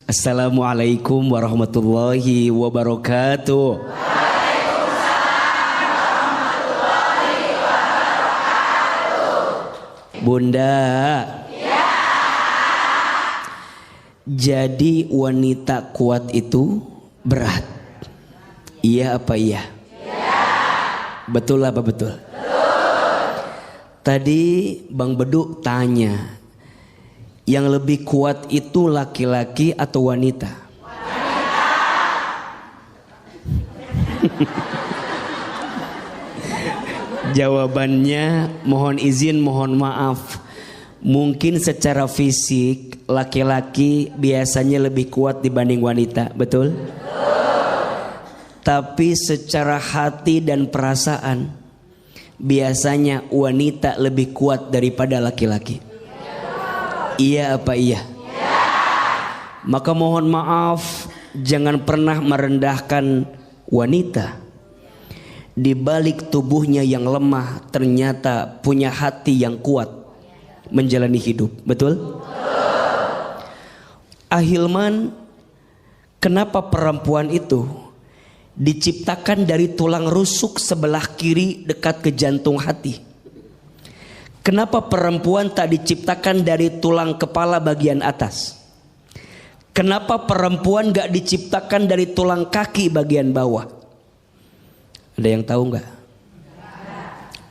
Assalamualaikum warahmatullahi wabarakatuh. Bunda. Ya. Jadi wanita kuat itu berat. Iya apa iya? Ya. Betul apa betul? Betul. Tadi Bang Bedu tanya, yang lebih kuat itu laki-laki atau wanita? Wanita. Jawabannya mohon izin, mohon maaf. Mungkin secara fisik laki-laki biasanya lebih kuat dibanding wanita, betul? Tapi secara hati dan perasaan biasanya wanita lebih kuat daripada laki-laki. Iya apa iya? Ya. Maka mohon maaf, jangan pernah merendahkan wanita. Di balik tubuhnya yang lemah ternyata punya hati yang kuat menjalani hidup. Betul? Ahilman, kenapa perempuan itu diciptakan dari tulang rusuk sebelah kiri dekat ke jantung hati? Kenapa perempuan tak diciptakan dari tulang kepala bagian atas? Kenapa perempuan gak diciptakan dari tulang kaki bagian bawah? Ada yang tahu nggak?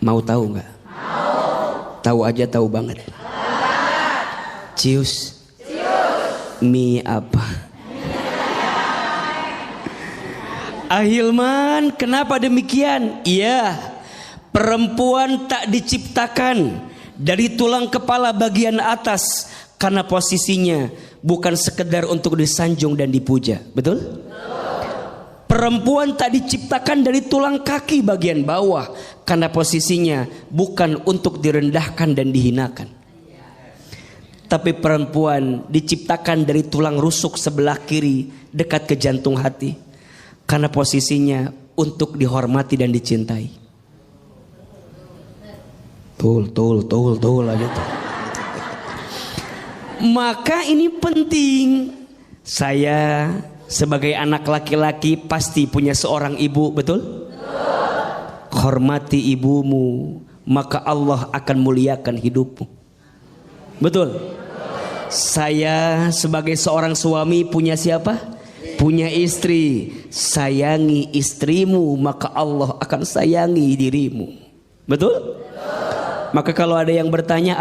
Mau tahu nggak? Tahu aja, tahu banget. Cius. Mie apa? Ahilman, kenapa demikian? Iya, perempuan tak diciptakan dari tulang kepala bagian atas karena posisinya bukan sekedar untuk disanjung dan dipuja. Betul? Perempuan tak diciptakan dari tulang kaki bagian bawah karena posisinya bukan untuk direndahkan dan dihinakan. Tapi perempuan diciptakan dari tulang rusuk sebelah kiri dekat ke jantung hati karena posisinya untuk dihormati dan dicintai. Tul aja tuh. Maka ini penting. Saya sebagai anak laki-laki pasti punya seorang ibu, betul? Hormati ibumu, maka Allah akan muliakan hidupmu. Betul? Saya sebagai seorang suami punya siapa? Punya istri. Sayangi istrimu, maka Allah akan sayangi dirimu. Betul? Maka kalau ada yang bertanya,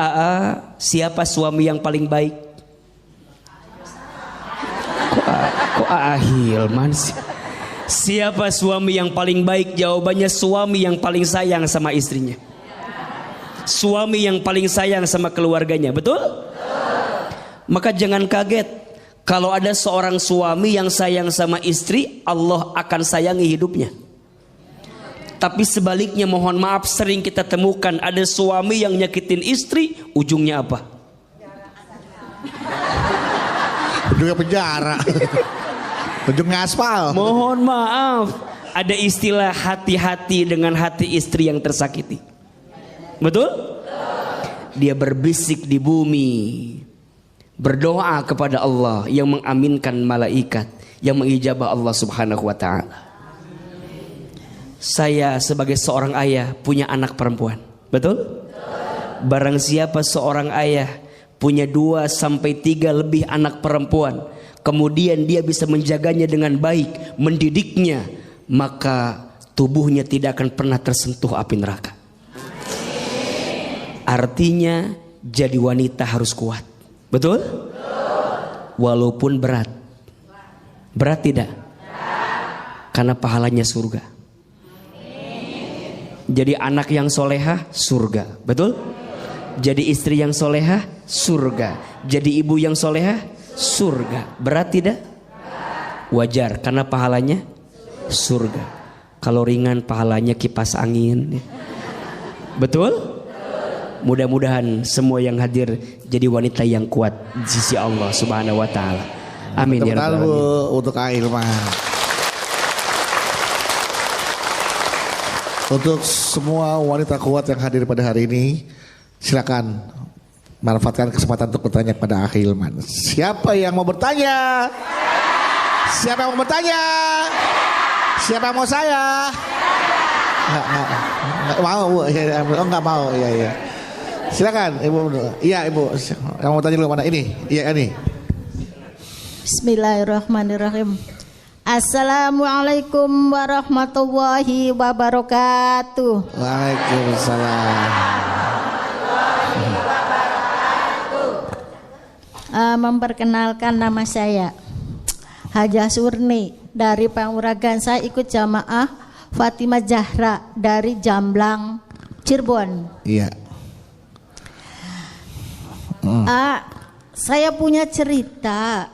siapa suami yang paling baik? Kok Ahilman sih? Siapa suami yang paling baik? Jawabannya suami yang paling sayang sama istrinya. Suami yang paling sayang sama keluarganya. Betul? Maka jangan kaget kalau ada seorang suami yang sayang sama istri, Allah akan sayangi hidupnya. Tapi sebaliknya, mohon maaf, sering kita temukan ada suami yang nyakitin istri, ujungnya apa? Ujungnya penjara. Ujungnya aspal. Mohon maaf, ada istilah hati-hati dengan hati istri yang tersakiti. Betul? Dia berbisik di bumi, berdoa kepada Allah yang mengaminkan malaikat, yang mengijabah Allah Subhanahu wa ta'ala. Saya sebagai seorang ayah punya anak perempuan. Betul? Barang siapa seorang ayah punya 2 sampai 3 lebih anak perempuan, kemudian dia bisa menjaganya dengan baik, mendidiknya, maka tubuhnya tidak akan pernah tersentuh api neraka. Artinya jadi wanita harus kuat. Betul? Walaupun berat. Berat tidak? Karena pahalanya surga. Jadi anak yang solehah, surga. Betul? Jadi istri yang solehah, surga. Jadi ibu yang solehah, surga. Berat tidak? Wajar, karena pahalanya surga. Kalau ringan pahalanya kipas angin. Betul? Mudah-mudahan semua yang hadir jadi wanita yang kuat di sisi Allah Subhanahu wa ta'ala. Amin ya rabbal alamin. Untuk Ahilman. Untuk semua wanita kuat yang hadir pada hari ini, silakan manfaatkan kesempatan untuk bertanya kepada Akhi Hilman. Siapa yang mau bertanya? Siapa yang mau bertanya? Siapa yang mau saya? Nggak mau Bu. Oh nggak mau. Iya. Silakan Ibu. Iya Ibu. Yang mau tanya dulu mana ini? Iya ini. Bismillahirrahmanirrahim. Assalamualaikum warahmatullahi wabarakatuh. Waalaikumsalam. Memperkenalkan nama saya Hajah Surni dari Panguragan. Saya ikut jamaah Fatimah Zahra dari Jamblang, Cirebon. Iya. Saya punya cerita.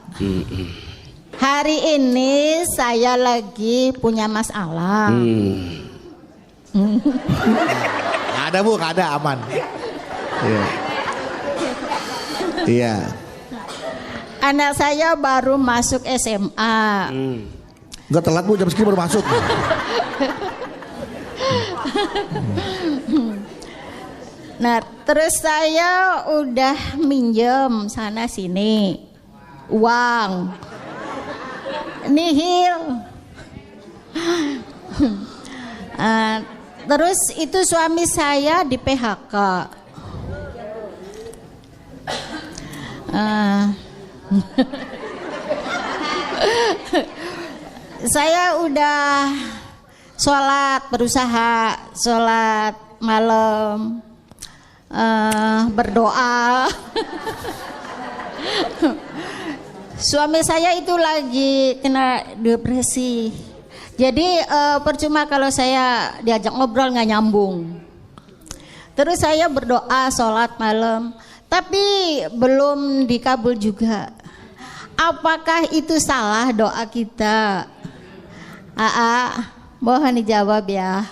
Hari ini saya lagi punya masalah. Nggak ada Bu, nggak ada, aman. Iya. Anak saya baru masuk SMA. Enggak telat Bu, jam segini baru masuk. Nah, terus saya udah minjem sana sini uang nihil. Terus itu suami saya di PHK. Saya udah berusaha sholat malam, berdoa. Suami saya itu lagi kena depresi. Jadi percuma kalau saya diajak ngobrol nggak nyambung. Terus saya berdoa sholat malam, tapi belum dikabul juga. Apakah itu salah doa kita? Mohon dijawab ya.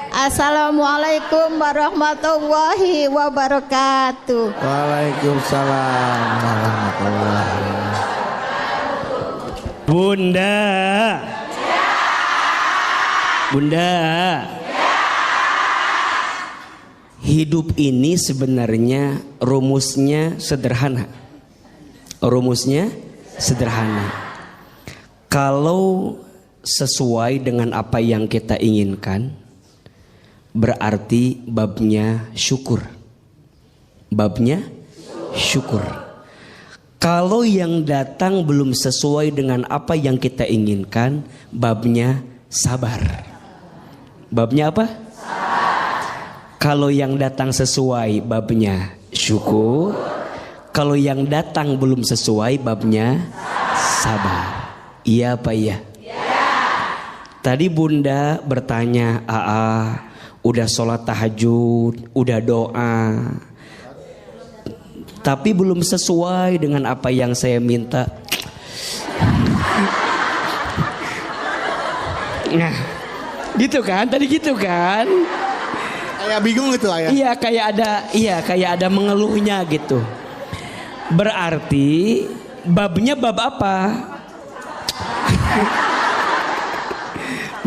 Assalamualaikum warahmatullahi wabarakatuh. Waalaikumsalam warahmatullahi wabarakatuh. Bunda, hidup ini sebenarnya rumusnya sederhana. Kalau sesuai dengan apa yang kita inginkan, berarti babnya syukur. Kalau yang datang belum sesuai dengan apa yang kita inginkan, babnya sabar. Babnya apa? Kalau yang datang sesuai, babnya syukur. Kalau yang datang belum sesuai, babnya sabar. Iya apa iya? Tadi Bunda bertanya, udah sholat tahajud, udah doa, tapi belum sesuai dengan apa yang saya minta. Nah, gitu kan? Tadi gitu kan? Kayak bingung gitu Ayah. Iya, kayak ada mengeluhnya gitu. Berarti babnya bab apa?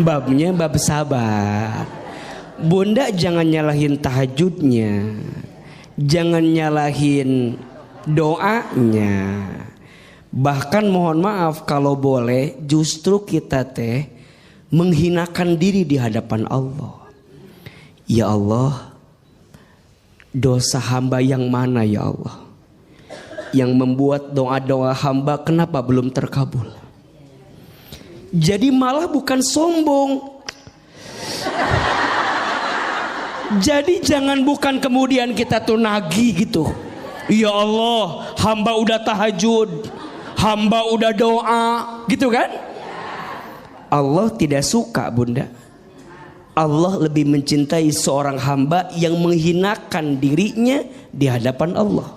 Babnya bab sabar. Bunda jangan nyalahin tahajudnya, jangan nyalahin doanya. Bahkan mohon maaf kalau boleh, justru kita menghinakan diri di hadapan Allah. Ya Allah, dosa hamba yang mana ya Allah, yang membuat doa-doa hamba kenapa belum terkabul? Jadi malah bukan sombong. Jadi bukan kemudian kita tuh nagih gitu. Ya Allah, hamba udah tahajud, hamba udah doa, gitu kan? Allah tidak suka Bunda. Allah lebih mencintai seorang hamba yang menghinakan dirinya di hadapan Allah.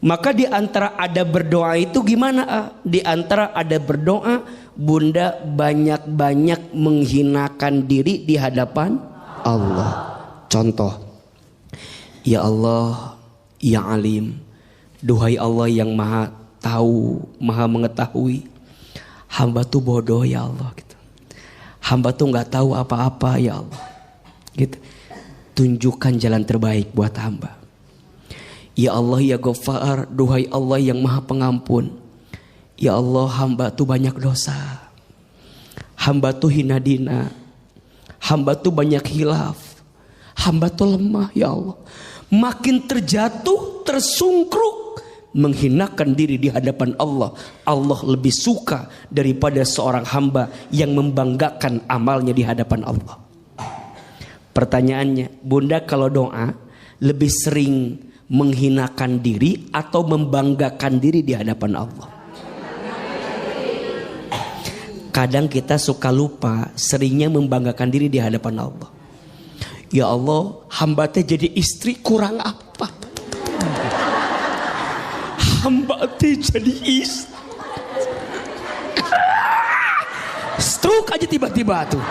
Maka di antara ada berdoa itu gimana? Di antara ada berdoa, Bunda banyak-banyak menghinakan diri di hadapan Allah. Contoh, ya Allah, ya Alim, duhai Allah yang maha tahu, maha mengetahui, hamba tuh bodoh ya Allah gitu. Hamba tuh nggak tahu apa-apa ya Allah gitu. Tunjukkan jalan terbaik buat hamba. Ya Allah ya Ghaffar, duhai Allah yang maha pengampun. Ya Allah, hamba tuh banyak dosa. Hamba tuh hina dina. Hamba tuh banyak hilaf. Hamba tuh lemah ya Allah. Makin terjatuh, tersungkruk, menghinakan diri di hadapan Allah. Allah lebih suka daripada seorang hamba yang membanggakan amalnya di hadapan Allah. Pertanyaannya, Bunda kalau doa lebih sering menghinakan diri atau membanggakan diri di hadapan Allah? Kadang kita suka lupa, seringnya membanggakan diri di hadapan Allah. Ya Allah, hamba teh jadi istri kurang apa? Hamba teh jadi istri. Stroke aja tiba-tiba tuh.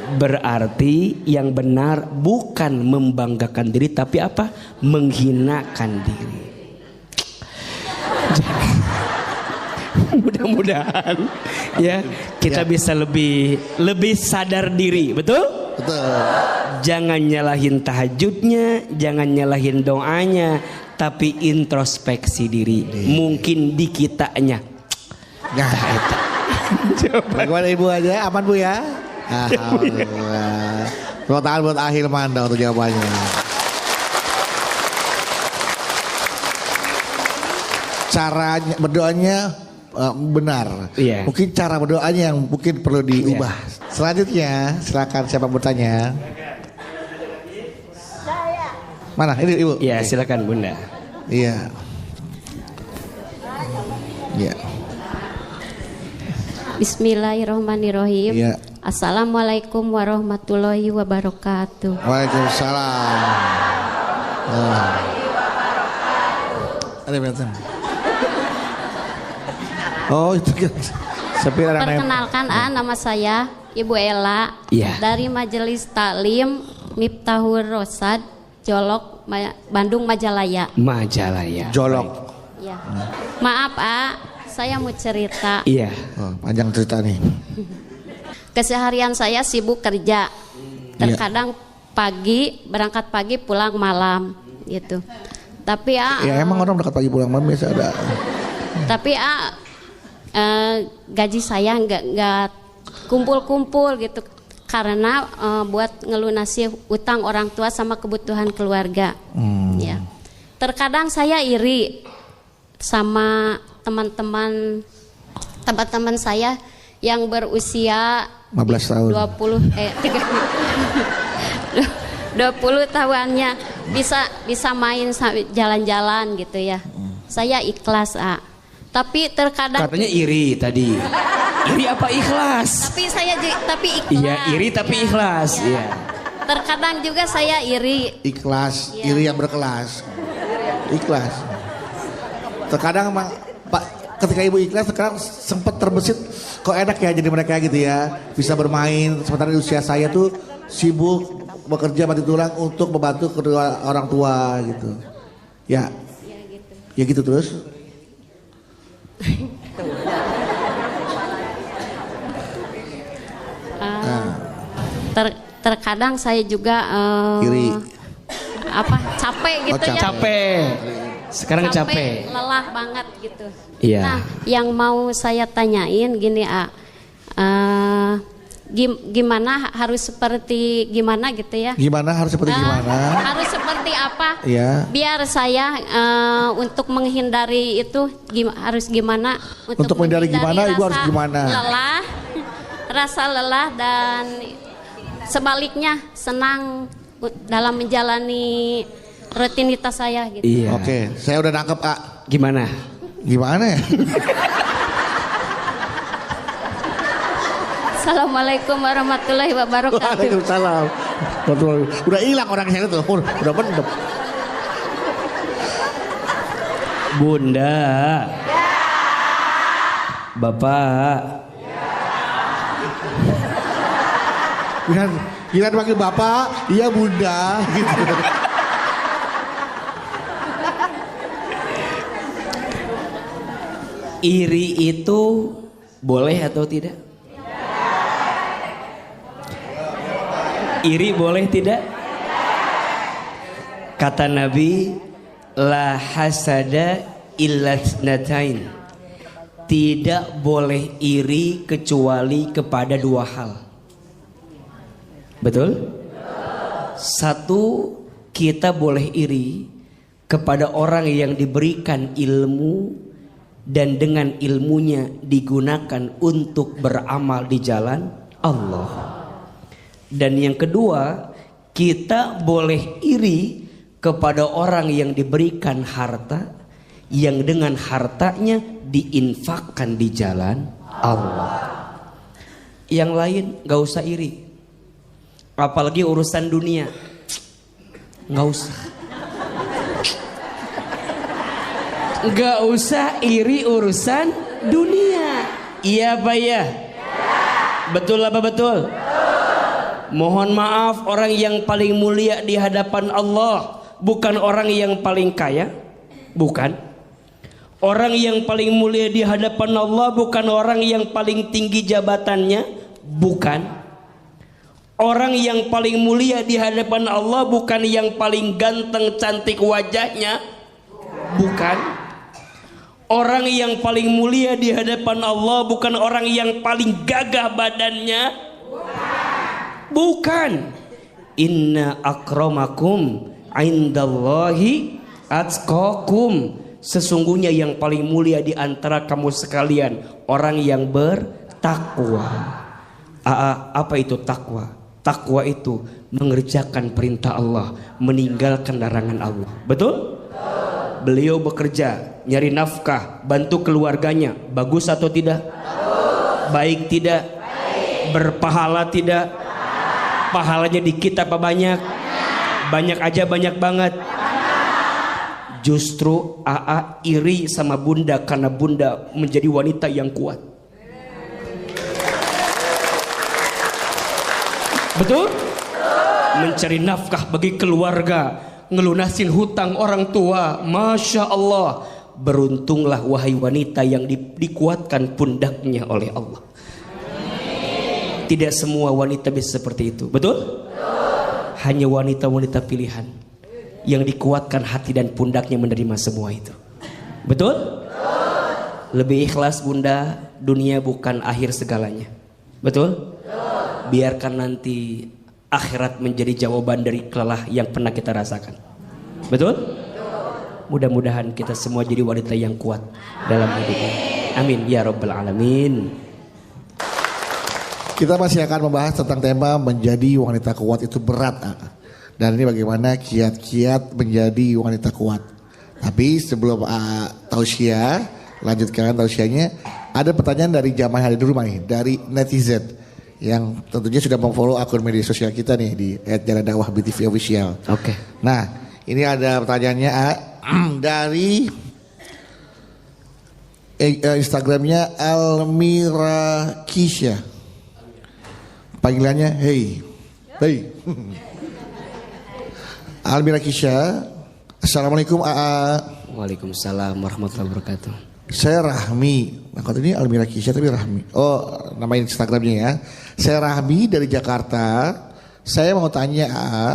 Berarti yang benar bukan membanggakan diri, tapi apa? Menghinakan diri. Mudah-mudahan ya kita bisa lebih sadar diri, betul? Betul. Jangan nyalahin tahajudnya, jangan nyalahin doanya, tapi introspeksi diri. Mungkin di kitanya. Nah, bagaimana Ibu aja? Aman Bu ya? Alhamdulillah. Tepuk tangan buat Ahilman untuk jawabannya. Caranya berdoanya benar. Iya. Mungkin cara berdoanya yang mungkin perlu diubah. Iya. Selanjutnya silakan siapa bertanya. Mana ini Ibu? Ya silakan Bunda. Iya. Iya. Bismillahirrahmanirrahim. Iya. Assalamualaikum warahmatullahi wabarakatuh. Waalaikumsalam. Ada betul. Oh itu kan. Perkenalkan nama saya Ibu Ella Iya. dari Majelis Taklim Miftahul Rosad Jolok Bandung Majalaya. Majalaya. Jolok. Ya. Maaf saya mau cerita. Iya. Oh, panjang cerita nih. Keseharian saya sibuk kerja. Terkadang pagi berangkat pagi pulang malam gitu. Tapi ya emang orang berangkat pagi pulang malam biasa ada. Tapi gaji saya nggak kumpul-kumpul gitu karena buat ngelunasi utang orang tua sama kebutuhan keluarga. Ya. Terkadang saya iri sama teman-teman saya yang berusia 15 tahun. 20 tahuannya bisa main jalan-jalan gitu ya. Saya ikhlas tapi terkadang Katanya iri tadi. Iri apa ikhlas? tapi ikhlas. Iya, iri tapi ikhlas. Iya. Terkadang juga saya iri. Ikhlas, Iya. iri yang berkelas. Ikhlas. Terkadang emang Pak, ketika Ibu ikhlas sekarang sempat terbesit kok enak ya jadi mereka gitu ya. Bisa bermain sementara di usia saya tuh sibuk bekerja mati tulang untuk membantu kedua orang tua gitu. Ya. Ya gitu terus. Terkadang saya juga Iri. capek gitu ya. Capek. Sekarang capek. Lelah banget gitu. Iya. Nah, yang mau saya tanyain gini gimana harus seperti gimana gitu ya? Gimana harus seperti gimana? Harus seperti apa? Iya. Biar saya untuk menghindari itu harus gimana? Untuk menghindari gimana, Ibu harus gimana? Rasa lelah dan sebaliknya senang dalam menjalani rutinitas saya gitu. Iya. Oke, saya udah nangkep Gimana? Gimana ya? Assalamualaikum warahmatullahi wabarakatuh. Waalaikumsalam. Udah hilang orang saya tuh, udah bener. Bunda. Bapak. Gila panggil bapak, iya bunda gitu. Iri itu boleh atau tidak? Iri boleh tidak? Kata Nabi, la hasada illa tsnatain. Tidak boleh iri kecuali kepada dua hal. Betul? Satu, kita boleh iri kepada orang yang diberikan ilmu dan dengan ilmunya digunakan untuk beramal di jalan Allah. Dan yang kedua, kita boleh iri kepada orang yang diberikan harta yang dengan hartanya diinfakkan di jalan Allah. Yang lain gak usah iri, apalagi urusan dunia, gak usah. Gak usah iri urusan dunia. Iya apa ya? Betul apa betul? Mohon maaf, orang yang paling mulia di hadapan Allah bukan orang yang paling kaya, bukan. Orang yang paling mulia di hadapan Allah bukan orang yang paling tinggi jabatannya, bukan. Orang yang paling mulia di hadapan Allah bukan yang paling ganteng cantik wajahnya, bukan. Orang yang paling mulia di hadapan Allah bukan orang yang paling gagah badannya, bukan. Inna akramakum indallahi atqakum. Sesungguhnya yang paling mulia di antara kamu sekalian orang yang bertakwa. Apa itu takwa? Takwa itu mengerjakan perintah Allah, meninggalkan larangan Allah. Betul? Beliau bekerja, nyari nafkah, bantu keluarganya. Bagus atau tidak? Baik tidak? Berpahala tidak? Pahalanya dikit apa banyak? Banyak aja, banyak banget. Justru AA iri sama bunda karena bunda menjadi wanita yang kuat. Betul? Mencari nafkah bagi keluarga, ngelunasin hutang orang tua. Masya Allah. Beruntunglah wahai wanita yang dikuatkan pundaknya oleh Allah. Tidak semua wanita bisa seperti itu. Betul? Hanya wanita-wanita pilihan yang dikuatkan hati dan pundaknya menerima semua itu. Betul? Lebih ikhlas bunda, dunia bukan akhir segalanya. Betul? Biarkan nanti akhirat menjadi jawaban dari kelelah yang pernah kita rasakan. Betul? Mudah-mudahan kita semua jadi wanita yang kuat dalam hidup ini. Amin ya rabbal alamin. Kita masih akan membahas tentang tema menjadi wanita kuat itu berat. Dan ini bagaimana kiat-kiat menjadi wanita kuat. Tapi sebelum tausiah, lanjutkan tausiahnya, ada pertanyaan dari jamaah yang ada di rumah nih, dari netizen yang tentunya sudah memfollow akun media sosial kita nih di @jalandakwah_BTV official. Oke. Nah, ini ada pertanyaannya dari Instagramnya Almira Kisha. Panggilannya hey. Almira Kisha, Assalamualaikum AA. Waalaikumsalam warahmatullahi wabarakatuh. Saya Rahmi. Nah, kalau ini Almira Kisha tapi Rahmi. Oh, nama Instagramnya ya. Saya Rahmi dari Jakarta. Saya mau tanya AA,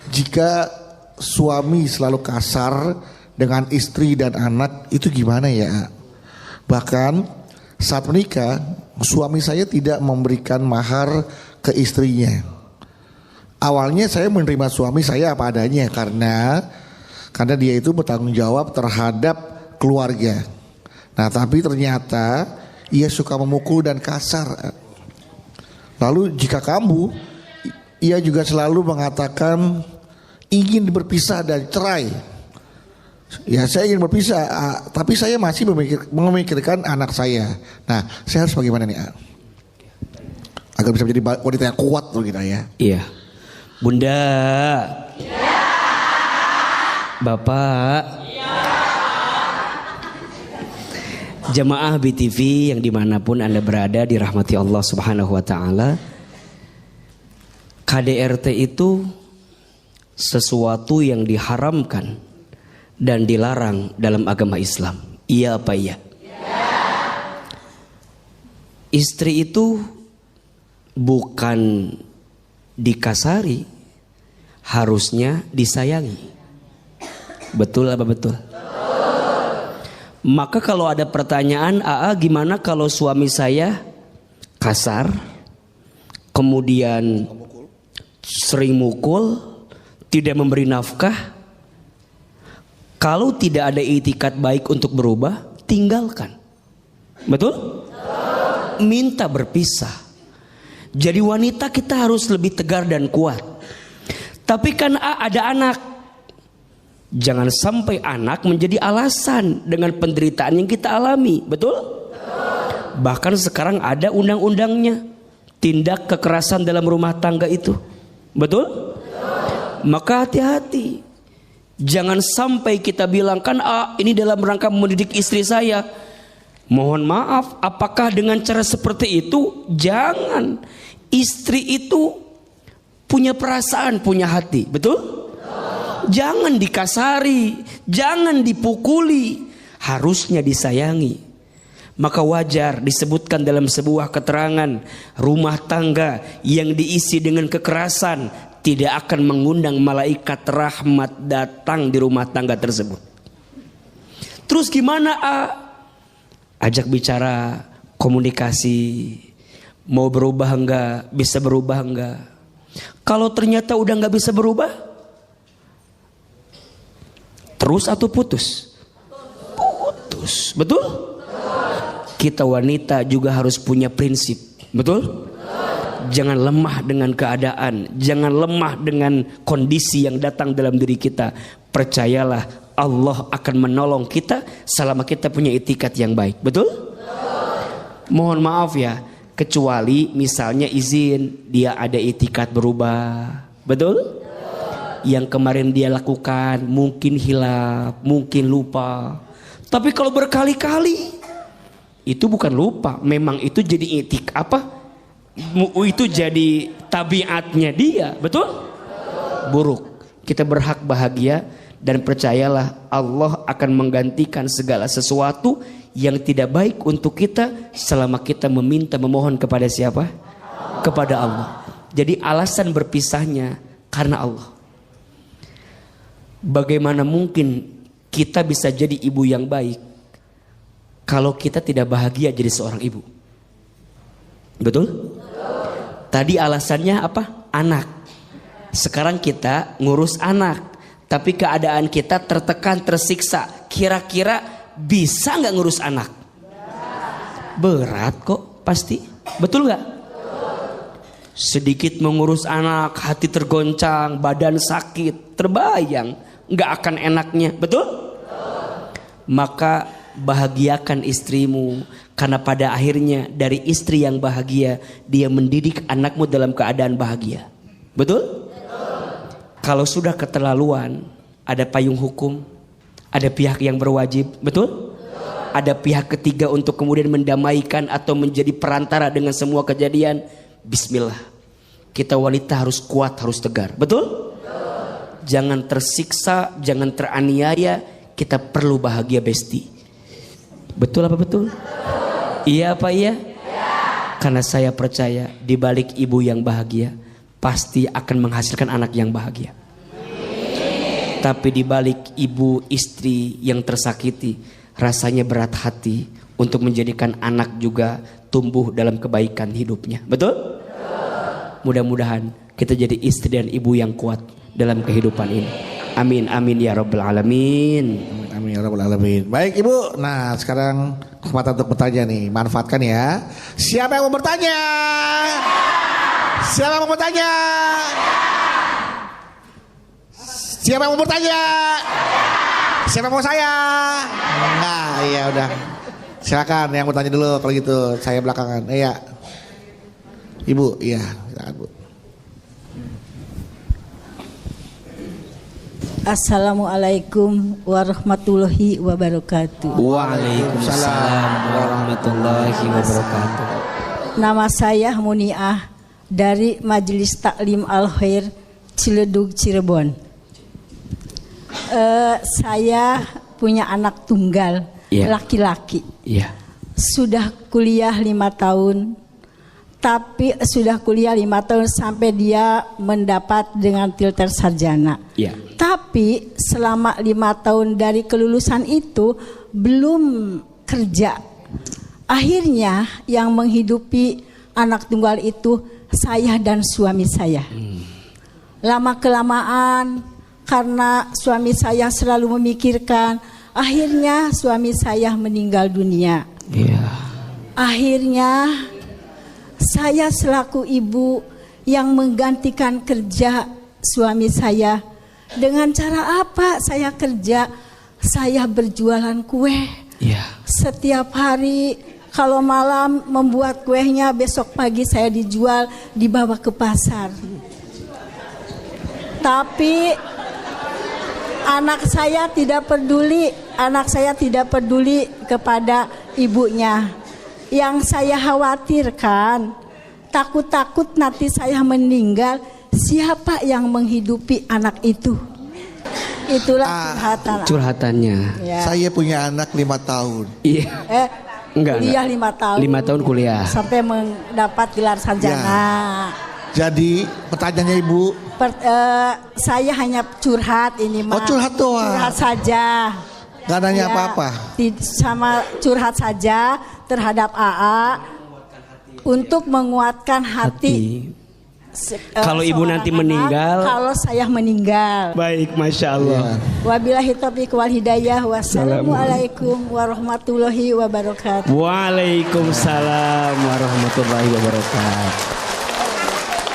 jika suami selalu kasar dengan istri dan anak itu gimana ya AA? Bahkan saat menikah suami saya tidak memberikan mahar ke istrinya. Awalnya saya menerima suami saya apa adanya karena dia itu bertanggung jawab terhadap keluarga. Nah, tapi ternyata ia suka memukul dan kasar. Lalu jika ia juga selalu mengatakan ingin berpisah dan cerai. Ya, saya ingin berpisah, tapi saya masih memikirkan anak saya. Nah, saya harus bagaimana nih? Agar bisa menjadi wanita yang kuat tuh gitu ya. Iya. Bunda. Ya. Bapak. Ya. Jamaah BTV yang dimanapun Anda berada dirahmati Allah Subhanahu wa ta'ala. KDRT itu sesuatu yang diharamkan dan dilarang dalam agama Islam. Iya apa iya? Ya. Istri itu bukan dikasari, harusnya disayangi. Betul apa betul? Maka kalau ada pertanyaan, gimana kalau suami saya kasar, kemudian sering mukul, tidak memberi nafkah? Kalau tidak ada itikat baik untuk berubah, tinggalkan. Betul? Minta berpisah. Jadi wanita kita harus lebih tegar dan kuat. Tapi kan ada anak. Jangan sampai anak menjadi alasan dengan penderitaan yang kita alami. Betul? Bahkan sekarang ada undang-undangnya. Tindak kekerasan dalam rumah tangga itu. Betul? Maka hati-hati. Jangan sampai kita bilang kan ini dalam rangka mendidik istri saya. Mohon maaf, apakah dengan cara seperti itu? Jangan. Istri itu punya perasaan, punya hati. Betul? Jangan dikasari, jangan dipukuli, harusnya disayangi. Maka wajar disebutkan dalam sebuah keterangan, rumah tangga yang diisi dengan kekerasan tidak akan mengundang malaikat rahmat datang di rumah tangga tersebut. Terus gimana? Ajak bicara, komunikasi, mau berubah enggak, bisa berubah enggak. Kalau ternyata udah enggak bisa berubah, terus atau putus? Putus, betul? Kita wanita juga harus punya prinsip, betul? Jangan lemah dengan keadaan, jangan lemah dengan kondisi yang datang dalam diri kita. Percayalah, Allah akan menolong kita selama kita punya itikat yang baik, betul? Mohon maaf ya, kecuali misalnya izin dia ada itikat berubah, betul? Yang kemarin dia lakukan mungkin hilaf, mungkin lupa. Tapi kalau berkali-kali, itu bukan lupa, memang itu jadi itu jadi tabiatnya dia, betul? Buruk. Kita berhak bahagia dan percayalah Allah akan menggantikan segala sesuatu yang tidak baik untuk kita selama kita meminta memohon kepada siapa? Kepada Allah. Jadi alasan berpisahnya karena Allah. Bagaimana mungkin kita bisa jadi ibu yang baik kalau kita tidak bahagia jadi seorang ibu? Betul? Tadi alasannya apa? Anak. Sekarang kita ngurus anak, tapi keadaan kita tertekan, tersiksa. Kira-kira bisa nggak ngurus anak? Berat kok, pasti. Betul nggak? Sedikit mengurus anak, hati tergoncang, badan sakit, terbayang nggak akan enaknya, betul? Maka bahagiakan istrimu, karena pada akhirnya dari istri yang bahagia dia mendidik anakmu dalam keadaan bahagia, betul? Kalau sudah keterlaluan, ada payung hukum, ada pihak yang berwajib, betul? Ada pihak ketiga untuk kemudian mendamaikan atau menjadi perantara dengan semua kejadian. Bismillah, kita wanita harus kuat, harus tegar, betul? Jangan tersiksa, jangan teraniaya. Kita perlu bahagia, besti. Betul apa betul? Iya apa iya? Karena saya percaya di balik ibu yang bahagia pasti akan menghasilkan anak yang bahagia. Tapi di balik ibu istri yang tersakiti, rasanya berat hati untuk menjadikan anak juga tumbuh dalam kebaikan hidupnya. Betul? Mudah-mudahan kita jadi istri dan ibu yang kuat dalam kehidupan ini. Amin amin ya rabbal alamin. Amin ya rabbal alamin. Baik Ibu, nah sekarang kesempatan untuk bertanya nih, manfaatkan ya. Siapa yang mau bertanya? Siapa yang mau bertanya? Siapa yang mau bertanya? Siapa yang mau saya? Nah, iya udah. Silakan yang bertanya dulu kalau gitu. Saya belakangan. Iya. Ibu, iya, silakan Bu. Assalamualaikum warahmatullahi wabarakatuh. Waalaikumsalam warahmatullahi wabarakatuh. Nama saya Muniah dari Majelis Taklim Al-Khair Ciledug Cirebon. Saya punya anak tunggal, laki-laki. Iya. Sudah kuliah 5 tahun. tapi sudah kuliah 5 tahun sampai dia mendapat dengan tilter sarjana. Ya. Tapi selama 5 tahun dari kelulusan itu belum kerja. Akhirnya yang menghidupi anak tunggal itu saya dan suami saya. Lama kelamaan karena suami saya selalu memikirkan, akhirnya suami saya meninggal dunia. Iya. Akhirnya saya selaku ibu yang menggantikan kerja suami saya. Dengan cara apa saya kerja? Saya berjualan kue. Iya. Setiap hari kalau malam membuat kuenya, besok pagi saya dijual, dibawa ke pasar. Tapi anak saya tidak peduli kepada ibunya. Yang saya khawatirkan, takut-takut nanti saya meninggal, siapa yang menghidupi anak itu? Itulah Curhatannya. Ya. Saya punya anak 5 tahun. Iya. Kuliah 5 tahun. 5 tahun kuliah. Sampai mendapat gelar sarjana. Jadi pertanyaannya Ibu, Saya hanya curhat ini, Mas. Oh, curhat doang. Curhat saja. Gak nanya Ya, apa-apa. Sama curhat saja terhadap AA untuk menguatkan hati. Kalau ibu seorang nanti anak, meninggal. kalau saya meninggal. Baik, Masya Allah. Wabillahi taufiq wal hidayah. Wassalamualaikum warahmatullahi wabarakatuh. Waalaikumsalam warahmatullahi wabarakatuh.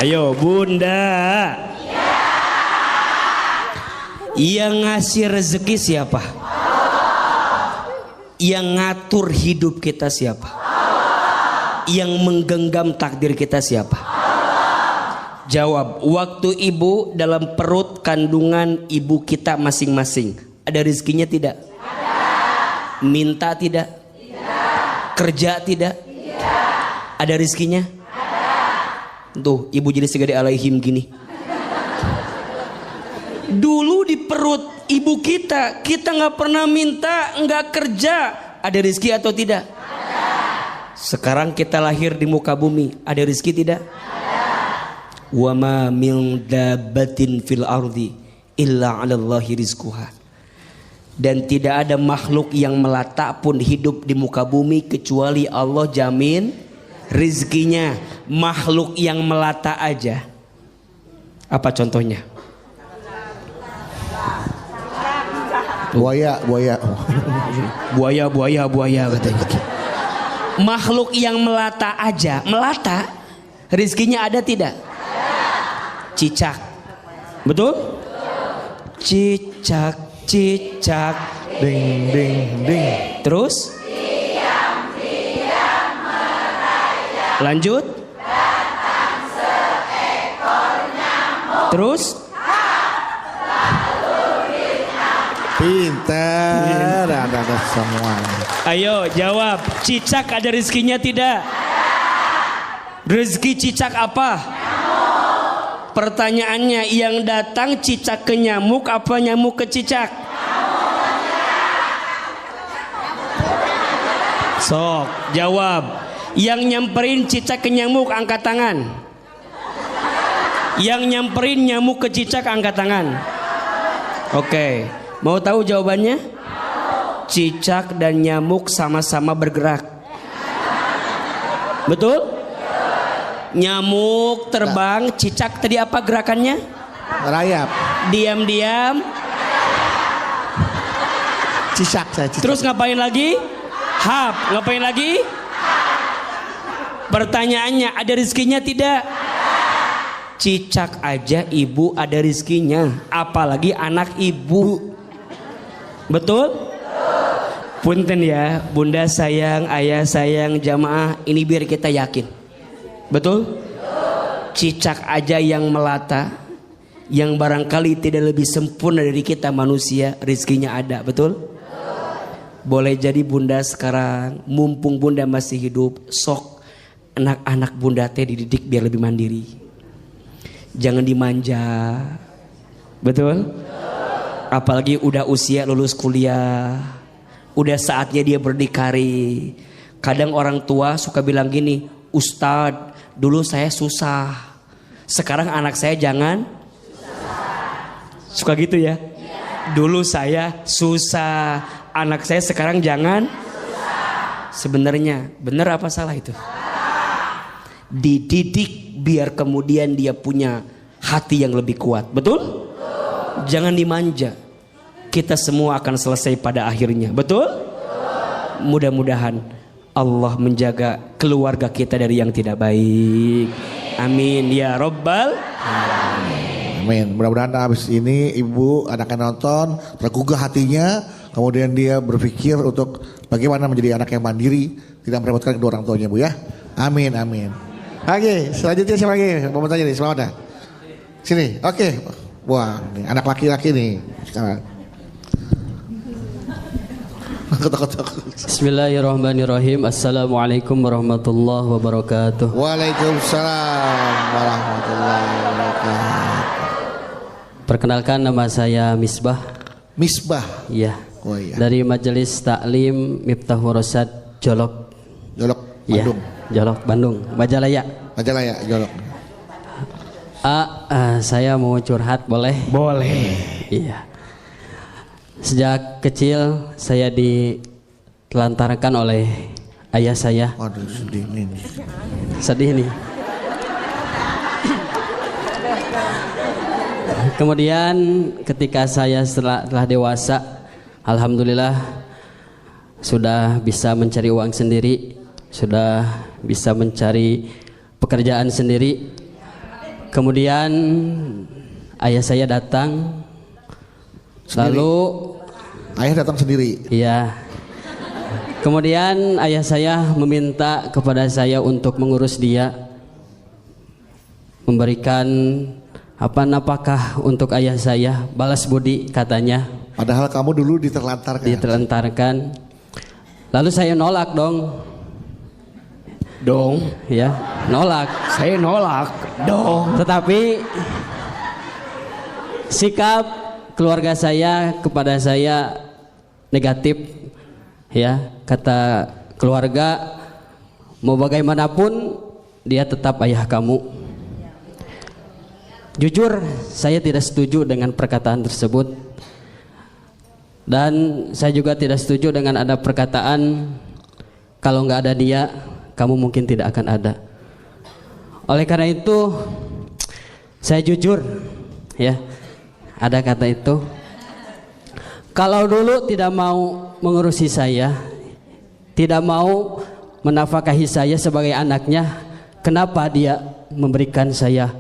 Ayo Bunda. Yang ngasih rezeki siapa? Yang ngatur hidup kita siapa? Yang menggenggam takdir kita siapa? Jawab, waktu ibu dalam perut kandungan ibu kita masing-masing, ada rezekinya tidak? Ada. Minta tidak? Tidak. Kerja tidak? Tidak. Ada rezekinya? Ada. Tuh, ibu jadi segede alaihim gini. Dulu di perut ibu kita nggak pernah minta, nggak kerja, ada rezeki atau tidak? Ada. Sekarang kita lahir di muka bumi, ada rezeki tidak? Wa ma min dabbatin fil ardi illa 'alallahi rizquha. Dan tidak ada makhluk yang melata pun hidup di muka bumi kecuali Allah jamin rizkinya. Makhluk yang melata aja. Apa contohnya? Buaya katanya. Makhluk yang melata aja, melata rizkinya ada tidak? Cicak, betul? Cicak, cicak, ding ding ding. Terus? Lanjut. Terus? Pintar, ada semua. Ayo jawab, cicak ada rezekinya tidak? Rezeki cicak apa? Pertanyaannya, yang datang cicak ke nyamuk apa nyamuk ke cicak? Sok, jawab. Yang nyamperin cicak ke nyamuk angkat tangan. Yang nyamperin nyamuk ke cicak angkat tangan. Oke, mau tahu jawabannya? Cicak dan nyamuk sama-sama bergerak. Betul? Nyamuk terbang, cicak tadi apa gerakannya? Rayap. Diam-diam. Cicak saya. Terus ngapain lagi? Hap. Ngapain lagi? Pertanyaannya, ada rezekinya tidak? Cicak aja ibu ada rezekinya, apalagi anak ibu. Betul? Punten ya, bunda sayang, ayah sayang, jamaah, ini biar kita yakin. Betul? Cicak aja yang melata, yang barangkali tidak lebih sempurna dari kita manusia, rezekinya ada, betul? Boleh jadi bunda sekarang, mumpung bunda masih hidup, sok anak-anak bunda teh dididik biar lebih mandiri. Jangan dimanja, betul? Apalagi udah usia lulus kuliah, udah saatnya dia berdikari. Kadang orang tua suka bilang gini, Ustadz, dulu saya susah, sekarang anak saya jangan suka gitu ya. Dulu saya susah, anak saya sekarang jangan susah. Sebenarnya benar apa salah itu? Dididik biar kemudian dia punya hati yang lebih kuat. Betul? Jangan dimanja. Kita semua akan selesai pada akhirnya. Betul? Mudah-mudahan Allah menjaga keluarga kita dari yang tidak baik. Amin ya Rabbal. Amin. Mudah-mudahan habis ini ibu anaknya nonton tergugah hatinya, kemudian dia berpikir untuk bagaimana menjadi anak yang mandiri, tidak merepotkan kedua orang tuanya, Bu ya. Amin, amin. Oke, selanjutnya siapa lagi? Mau tanya nih, semangat. Sini, oke. Wah, nih, anak laki-laki nih sekarang. Bismillahirrahmanirrahim. Assalamualaikum warahmatullahi wabarakatuh. Waalaikumsalam warahmatullahi wabarakatuh. Perkenalkan, nama saya Misbah. Misbah. Iya. Oh iya. Dari Majelis Taklim Miftahul Rosyad Jolok. Jolok, Iya. Bandung. Jolok, Bandung. Majalaya. Majalaya, Jolok. Saya mau curhat, boleh? Boleh. Iya. Sejak kecil saya ditelantarkan oleh ayah saya. Waduh, sedih nih. Sedih nih. Kemudian ketika saya telah dewasa, alhamdulillah sudah bisa mencari uang sendiri, sudah bisa mencari pekerjaan sendiri. Kemudian ayah saya datang, lalu ayah datang sendiri. iya. Kemudian ayah saya meminta kepada saya untuk mengurus dia, memberikan nafkah untuk ayah saya, balas budi katanya. Padahal kamu dulu ditelantarkan. Lalu saya nolak dong, ya, nolak. Saya nolak dong. Tetapi sikap keluarga saya kepada saya negatif, ya. Kata keluarga, mau bagaimanapun dia tetap ayah kamu. Jujur, saya tidak setuju dengan perkataan tersebut. Dan saya juga tidak setuju dengan ada perkataan, kalau nggak ada dia, kamu mungkin tidak akan ada. Oleh karena itu, saya jujur, ya, ada kata itu. Kalau dulu tidak mau mengurusi saya, tidak mau menafkahi saya sebagai anaknya, kenapa dia memberikan saya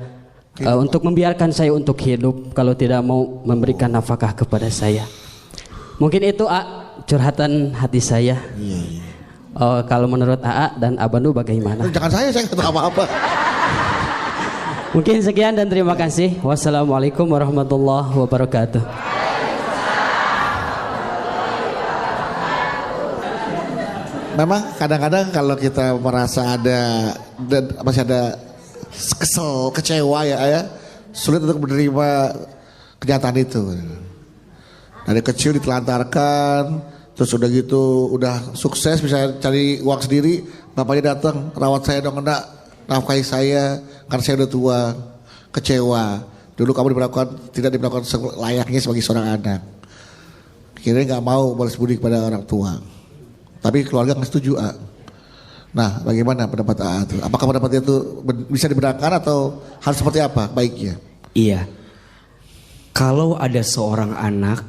untuk membiarkan saya untuk hidup kalau tidak mau memberikan nafkah kepada saya? Mungkin itu curhatan hati saya. Kalau menurut AA dan Abanu bagaimana? Jangan saya nggak tahu apa-apa. Mungkin sekian dan terima kasih. Wassalamualaikum warahmatullahi wabarakatuh. Memang kadang-kadang kalau kita merasa masih ada kesel, kecewa ya, sulit untuk menerima kenyataan itu. Dari kecil ditelantarkan, terus udah gitu, udah sukses bisa cari uang sendiri, bapaknya datang, rawat saya dong, nafkahi saya, karena saya udah tua, kecewa. Dulu kamu tidak diperlakukan layaknya sebagai seorang anak. Kira-kira nggak mau balas budi kepada orang tua. Tapi keluarga nggak setuju, Nah, bagaimana pendapat AA itu? Apakah pendapatnya itu bisa dibenarkan atau harus seperti apa baiknya? Iya. Kalau ada seorang anak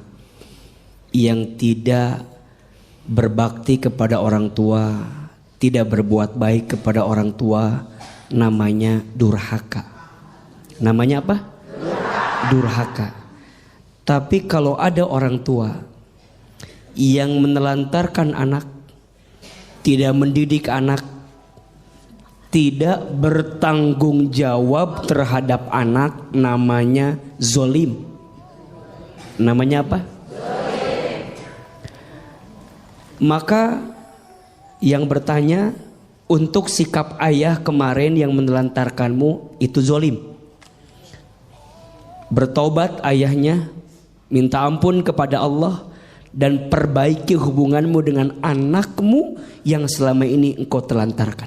yang tidak berbakti kepada orang tua, tidak berbuat baik kepada orang tua, namanya durhaka. Namanya apa? Durhaka. Tapi kalau ada orang tua yang menelantarkan anak, tidak mendidik anak, tidak bertanggung jawab terhadap anak, namanya zolim. Namanya apa? Zolim. Maka yang bertanya, untuk sikap ayah kemarin yang menelantarkanmu itu zolim. Bertobat ayahnya, minta ampun kepada Allah, dan perbaiki hubunganmu dengan anakmu yang selama ini engkau telantarkan.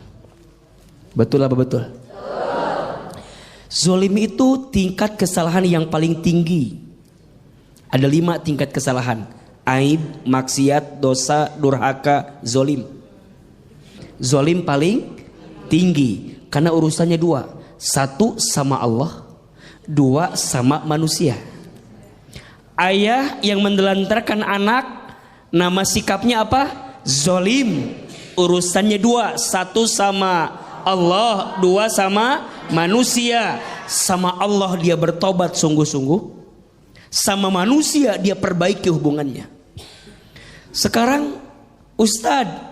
Betul apa betul? Zolim itu tingkat kesalahan yang paling tinggi. Ada 5 tingkat kesalahan. Aib, maksiat, dosa, durhaka, zolim. Zolim paling tinggi karena urusannya 2. 1 sama Allah, 2 sama manusia. Ayah yang menelantarkan anak, nama sikapnya apa? Zolim. Urusannya 2. 1 sama Allah, 2 sama manusia. Sama Allah dia bertobat sungguh-sungguh, sama manusia dia perbaiki hubungannya. Sekarang Ustadz,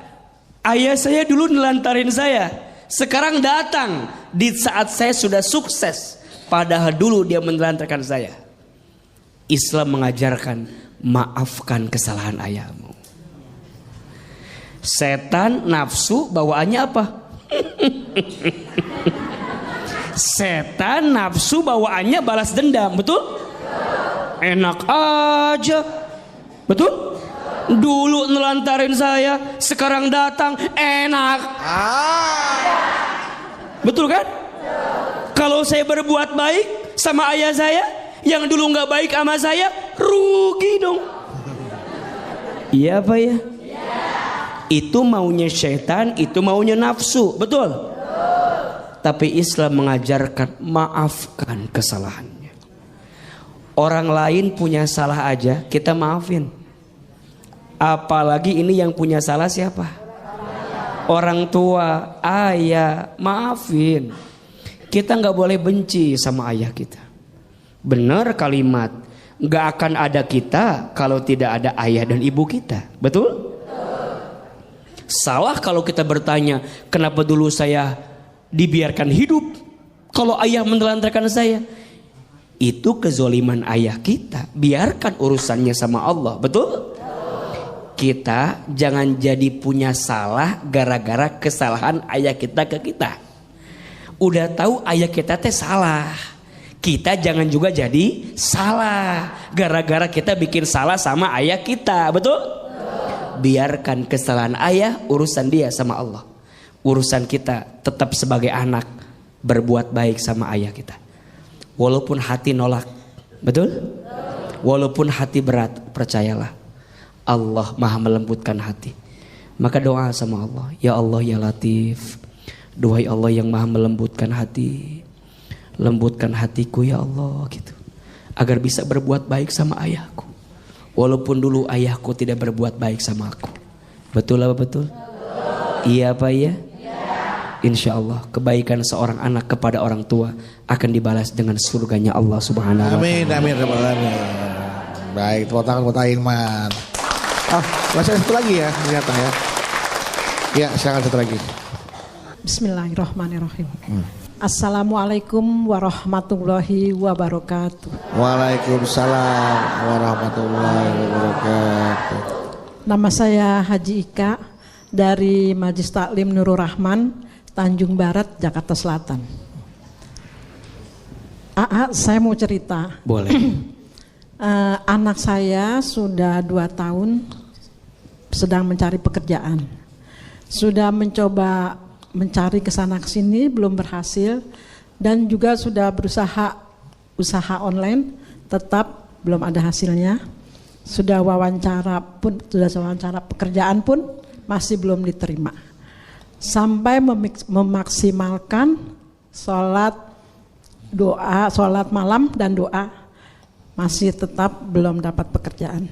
ayah saya dulu nelantarin saya, sekarang datang di saat saya sudah sukses, padahal dulu dia menelantarkan saya. Islam mengajarkan maafkan kesalahan ayahmu. Setan nafsu bawaannya apa? Setan nafsu bawaannya balas dendam, betul? Enak aja, betul? Dulu nelantarin saya, sekarang datang enak. Betul kan? Kalau saya berbuat baik sama ayah saya, yang dulu nggak baik sama saya, rugi dong. Iya apa ya? Itu maunya syaitan, itu maunya nafsu, betul? Tapi Islam mengajarkan maafkan kesalahannya. Orang lain punya salah aja kita maafin. Apalagi ini yang punya salah siapa? Orang tua, ayah, maafin. Kita nggak boleh benci sama ayah kita. Benar kalimat, nggak akan ada kita kalau tidak ada ayah dan ibu kita, betul? Salah kalau kita bertanya, kenapa dulu saya dibiarkan hidup kalau ayah menelantarkan saya? Itu kezoliman ayah kita. Biarkan urusannya sama Allah, betul? Kita jangan jadi punya salah gara-gara kesalahan ayah kita ke kita. Udah tahu ayah kita teh salah, kita jangan juga jadi salah gara-gara kita bikin salah sama ayah kita, betul? Biarkan kesalahan ayah, urusan dia sama Allah. Urusan kita tetap sebagai anak berbuat baik sama ayah kita. Walaupun hati nolak, betul? Walaupun hati berat, percayalah Allah maha melembutkan hati. Maka doa sama Allah, ya Allah ya Latif, duhai Allah yang maha melembutkan hati, lembutkan hatiku ya Allah gitu, agar bisa berbuat baik sama ayahku. Walaupun dulu ayahku tidak berbuat baik sama aku. Betul apa betul? Iya apa iya? Insya Allah kebaikan seorang anak kepada orang tua akan dibalas dengan surganya Allah Subhanahu wa ta'ala. Amin, amin, amin. Baik, tepuk tangan buat Aiman. Masih satu lagi ya ternyata ya. Ya, silakan satu lagi. Bismillahirrahmanirrahim. Assalamualaikum warahmatullahi wabarakatuh. Waalaikumsalam warahmatullahi wabarakatuh. Nama saya Haji Ika dari Majelis Taklim Nurul Rahman, Tanjung Barat, Jakarta Selatan. Saya mau cerita. Boleh. Anak saya sudah 2 tahun sedang mencari pekerjaan. Sudah mencoba mencari kesana kesini belum berhasil, dan juga sudah berusaha usaha online tetap belum ada hasilnya. Sudah wawancara pekerjaan pun masih belum diterima. Sampai memaksimalkan sholat malam dan doa, masih tetap belum dapat pekerjaan.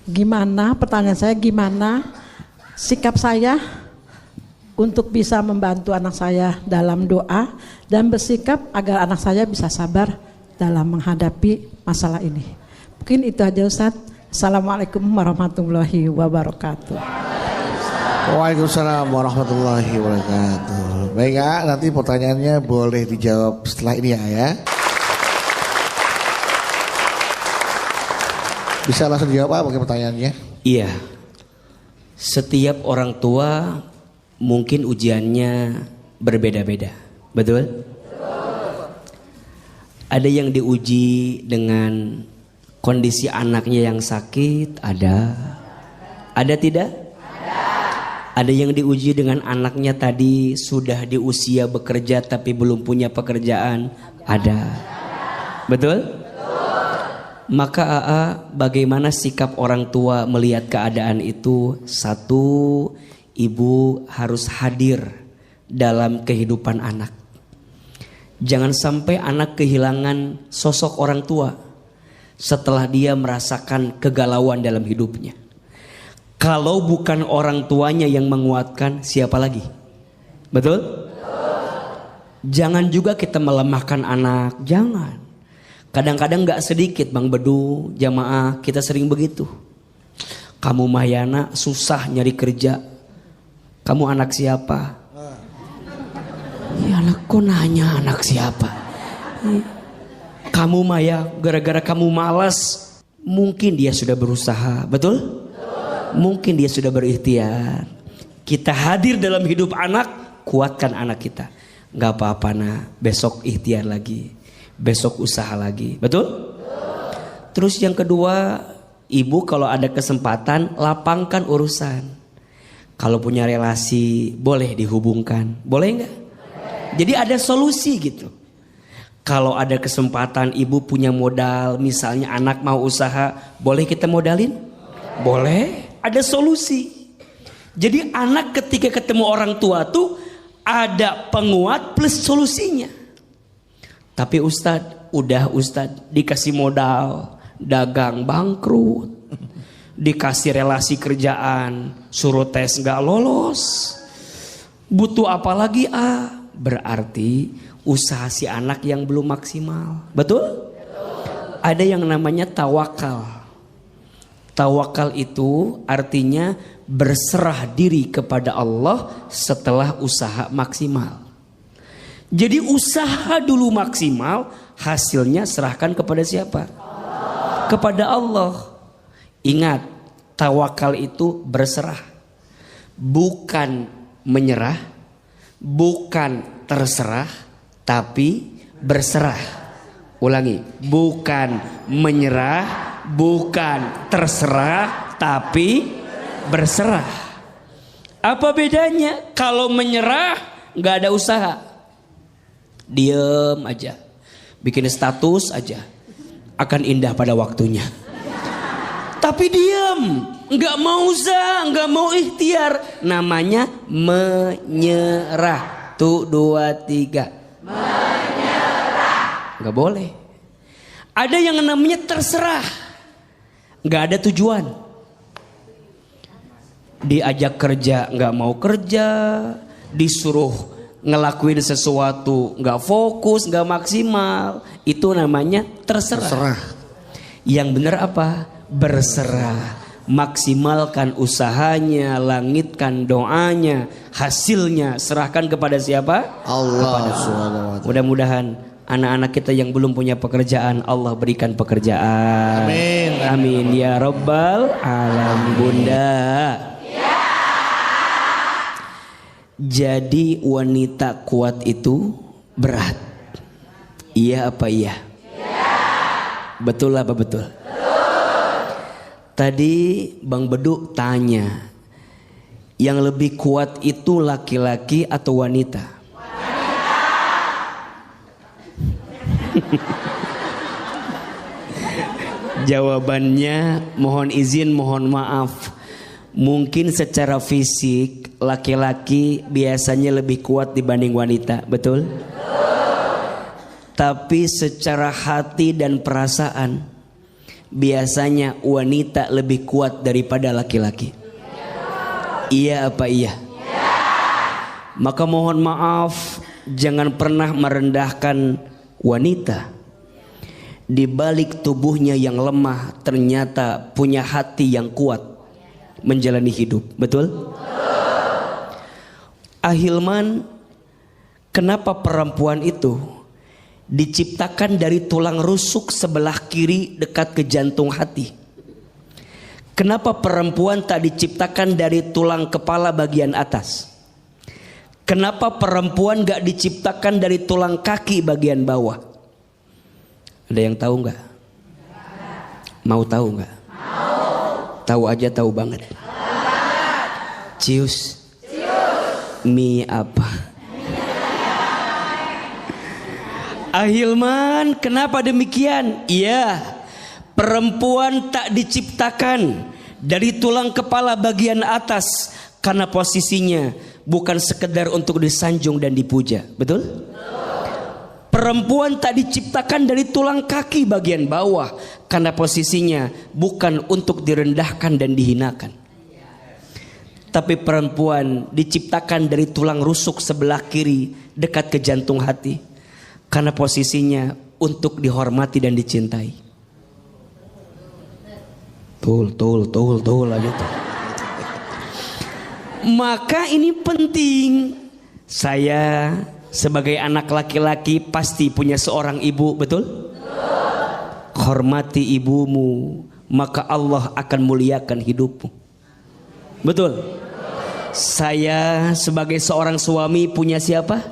Gimana, pertanyaan saya, gimana sikap saya untuk bisa membantu anak saya dalam doa dan bersikap agar anak saya bisa sabar dalam menghadapi masalah ini. Mungkin itu aja Ustaz. Assalamualaikum warahmatullahi wabarakatuh. Waalaikumsalam warahmatullahi wabarakatuh. Baik ya, nanti pertanyaannya boleh dijawab setelah ini ya. Bisa langsung dijawab apa pertanyaannya? Iya. Setiap orang tua mungkin ujiannya berbeda-beda. Betul? Ada yang diuji dengan kondisi anaknya yang sakit, ada. Ada tidak? Ada yang diuji dengan anaknya tadi sudah di usia bekerja tapi belum punya pekerjaan, Ada. Betul? Maka bagaimana sikap orang tua melihat keadaan itu? Satu, ibu harus hadir dalam kehidupan anak. Jangan sampai anak kehilangan sosok orang tua setelah dia merasakan kegalauan dalam hidupnya. Kalau bukan orang tuanya yang menguatkan, siapa lagi? Betul? Jangan juga kita melemahkan anak, jangan. Kadang-kadang gak sedikit Bang Bedu, jamaah kita sering begitu. Kamu Mahyana susah nyari kerja. Kamu anak siapa? Ya anakku nanya anak siapa. Kamu Maya, gara-gara kamu malas. Mungkin dia sudah berusaha, betul? Mungkin dia sudah berikhtiar. Kita hadir dalam hidup anak, kuatkan anak kita. Gak apa-apa nak, besok ikhtiar lagi. Besok usaha lagi, betul? Terus yang kedua, ibu kalau ada kesempatan lapangkan urusan. Kalau punya relasi boleh dihubungkan, boleh nggak? Jadi ada solusi gitu. Kalau ada kesempatan ibu punya modal, misalnya anak mau usaha, boleh kita modalin? Boleh, ada solusi. Jadi anak ketika ketemu orang tua tuh ada penguat plus solusinya. Tapi Ustadz dikasih modal, dagang bangkrut, dikasih relasi kerjaan, suruh tes gak lolos. Butuh apa lagi Berarti usaha si anak yang belum maksimal. Betul? Ada yang namanya tawakal. Tawakal itu artinya berserah diri kepada Allah setelah usaha maksimal. Jadi usaha dulu maksimal, hasilnya serahkan kepada siapa? Allah. Kepada Allah. Ingat, tawakal itu berserah. Bukan menyerah, bukan terserah, tapi berserah. Ulangi, bukan menyerah, bukan terserah, tapi berserah. Apa bedanya? Kalau menyerah, gak ada usaha. Diem aja, bikin status aja, akan indah pada waktunya. Tapi diem, nggak mau usaha, nggak mau ikhtiar, namanya menyerah. Tuh 2, 3. Menyerah. Nggak boleh. Ada yang namanya terserah, nggak ada tujuan. Diajak kerja nggak mau kerja, disuruh ngelakuin sesuatu nggak fokus, nggak maksimal, itu namanya terserah. Yang benar apa? Berserah. Maksimalkan usahanya, langitkan doanya, hasilnya serahkan kepada siapa? Allah. Mudah-mudahan anak-anak kita yang belum punya pekerjaan, Allah berikan pekerjaan. Amin. Amin ya Rabbal Alamin. Bunda. Jadi wanita kuat itu berat. Iya apa iya? Iya. Betul apa betul? Betul. Tadi Bang Bedu tanya, yang lebih kuat itu laki-laki atau wanita? Wanita. Jawabannya mohon izin, mohon maaf. Mungkin secara fisik laki-laki biasanya lebih kuat dibanding wanita, betul? Tapi secara hati dan perasaan biasanya wanita lebih kuat daripada laki-laki. Iya apa iya? Maka mohon maaf, jangan pernah merendahkan wanita. Di balik tubuhnya yang lemah ternyata punya hati yang kuat menjalani hidup, betul? Ahilman, kenapa perempuan itu diciptakan dari tulang rusuk sebelah kiri dekat ke jantung hati? Kenapa perempuan tak diciptakan dari tulang kepala bagian atas? Kenapa perempuan gak diciptakan dari tulang kaki bagian bawah? Ada yang tahu gak? Mau tahu gak? Tahu aja, tahu banget. Cius. Mie apa? Ahilman, kenapa demikian? Iya, perempuan tak diciptakan dari tulang kepala bagian atas karena posisinya bukan sekedar untuk disanjung dan dipuja. Betul? Perempuan tak diciptakan dari tulang kaki bagian bawah karena posisinya bukan untuk direndahkan dan dihinakan. Tapi perempuan diciptakan dari tulang rusuk sebelah kiri dekat ke jantung hati karena posisinya untuk dihormati dan dicintai. Tul lagi tuh. Maka ini penting. Saya sebagai anak laki-laki pasti punya seorang ibu, betul? Hormati ibumu, maka Allah akan muliakan hidupmu. Betul? Saya sebagai seorang suami punya siapa?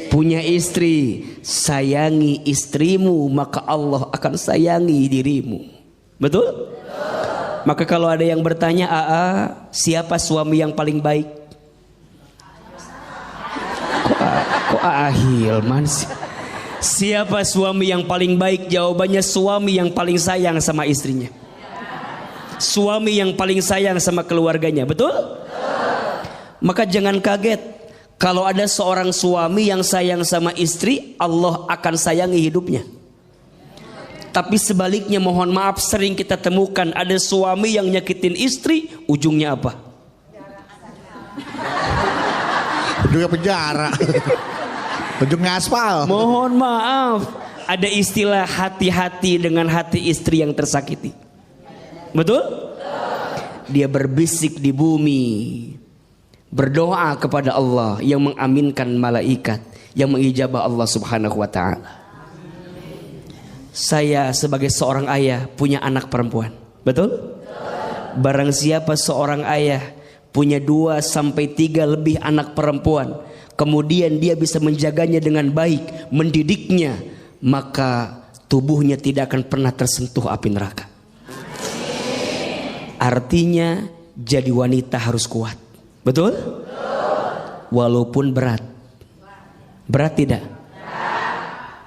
Punya istri. Sayangi istrimu, maka Allah akan sayangi dirimu. Betul? Maka kalau ada yang bertanya, siapa suami yang paling baik? Kok Hilman sih? Siapa suami yang paling baik? Jawabannya suami yang paling sayang sama istrinya. Suami yang paling sayang sama keluarganya. Betul? Maka jangan kaget kalau ada seorang suami yang sayang sama istri, Allah akan sayangi hidupnya. Tapi sebaliknya, mohon maaf, sering kita temukan ada suami yang nyakitin istri, ujungnya apa? Ujungnya penjara. Ujungnya aspal. Mohon maaf, ada istilah hati-hati dengan hati istri yang tersakiti. Betul? Dia berbisik di bumi, berdoa kepada Allah yang mengaminkan malaikat, yang mengijabah Allah Subhanahu wa ta'ala. Saya sebagai seorang ayah punya anak perempuan. Betul? Barang siapa seorang ayah punya 2 sampai 3 lebih anak perempuan, kemudian dia bisa menjaganya dengan baik, mendidiknya, maka tubuhnya tidak akan pernah tersentuh api neraka. Artinya jadi wanita harus kuat. Betul? Walaupun berat. Berat tidak?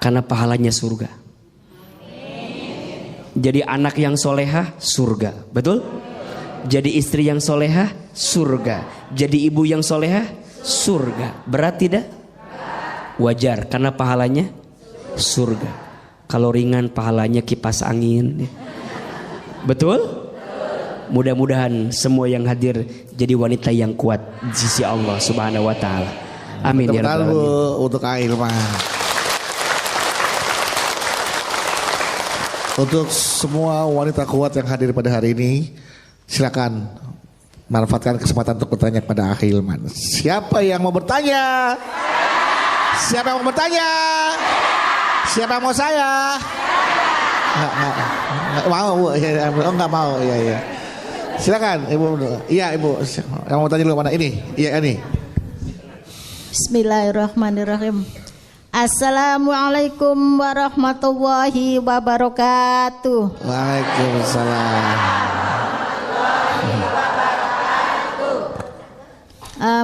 Karena pahalanya surga. Jadi anak yang solehah, surga. Betul? Jadi istri yang solehah, surga. Jadi ibu yang solehah, surga. Berat tidak? Wajar, karena pahalanya surga. Kalau ringan pahalanya kipas angin. Betul? Mudah-mudahan semua yang hadir jadi wanita yang kuat di sisi Allah Subhanahu wa ta'ala. Amin ya rabbal alamin. Untuk Ahilman. Untuk semua wanita kuat yang hadir pada hari ini, silakan manfaatkan kesempatan untuk bertanya kepada Ahilman. Siapa yang mau bertanya? Siapa yang mau bertanya? Siapa yang mau saya? Nggak mau, Bu. Nggak mau, iya. Silakan, Ibu. Iya, Ibu. Yang mau tanya dulu mana? Ini, iya ini. Bismillahirrahmanirrahim. Assalamualaikum warahmatullahi wabarakatuh. Waalaikumsalam.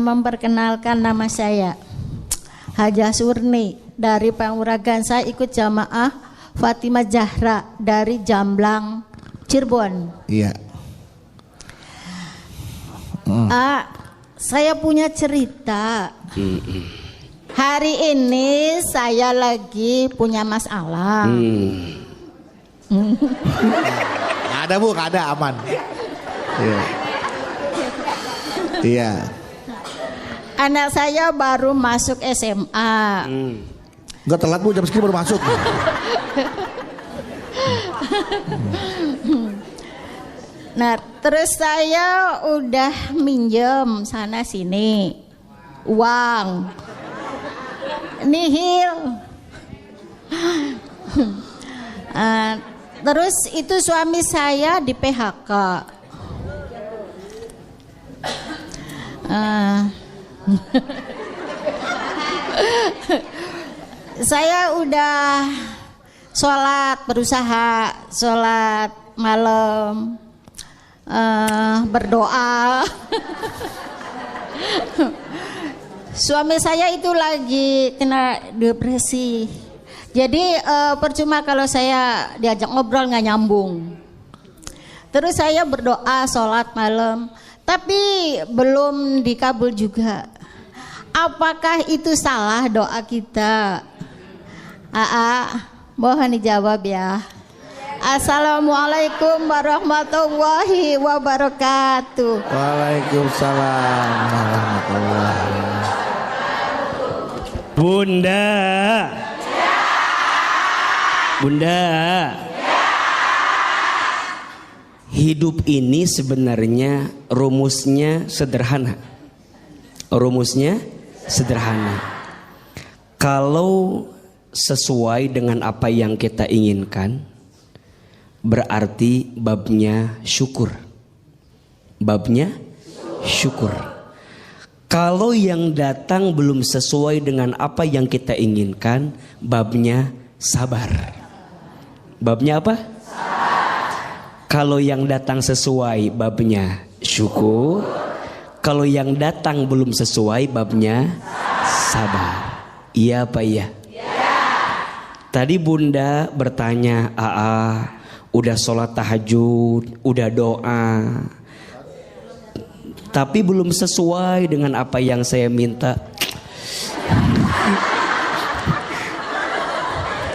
Memperkenalkan, nama saya Hajah Surni dari Panguragan. Saya ikut jamaah Fatimah Zahra dari Jamblang, Cirebon. Iya. Saya punya cerita. Hari ini saya lagi punya masalah. Nggak ada, Bu, nggak ada, aman. Iya. Anak saya baru masuk SMA. Nggak telat, Bu, jam segini baru masuk. Nah, terus saya udah minjem sana sini uang nihil. Terus itu suami saya di PHK. Saya udah berusaha sholat malam, berdoa. Suami saya itu lagi kena depresi. Jadi percuma kalau saya diajak ngobrol nggak nyambung. Terus saya berdoa sholat malam, tapi belum dikabul juga. Apakah itu salah doa kita? Mohon dijawab ya. Assalamualaikum warahmatullahi wabarakatuh. Waalaikumsalam warahmatullahi wabarakatuh. Bunda, hidup ini sebenarnya rumusnya sederhana. Kalau sesuai dengan apa yang kita inginkan, berarti babnya syukur. Kalau yang datang belum sesuai dengan apa yang kita inginkan, babnya sabar. Babnya apa? Kalau yang datang sesuai, babnya syukur. Kalau yang datang belum sesuai, babnya sabar. Iya apa iya? Tadi Bunda bertanya, udah sholat tahajud, udah doa, tapi belum sesuai dengan apa yang saya minta.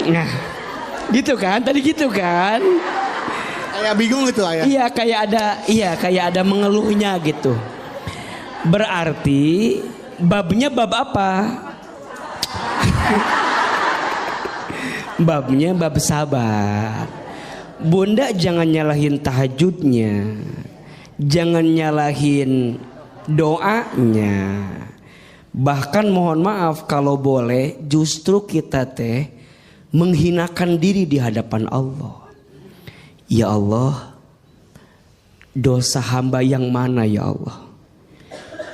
Nah, gitu kan? Tadi gitu kan? Kayak bingung gitu ayah. Iya, kayak ada mengeluhnya gitu. Berarti babnya bab apa? Babnya bab sabar. Bunda jangan nyalahin tahajudnya, jangan nyalahin doanya. Bahkan mohon maaf kalau boleh, justru kita menghinakan diri di hadapan Allah. Ya Allah, dosa hamba yang mana ya Allah,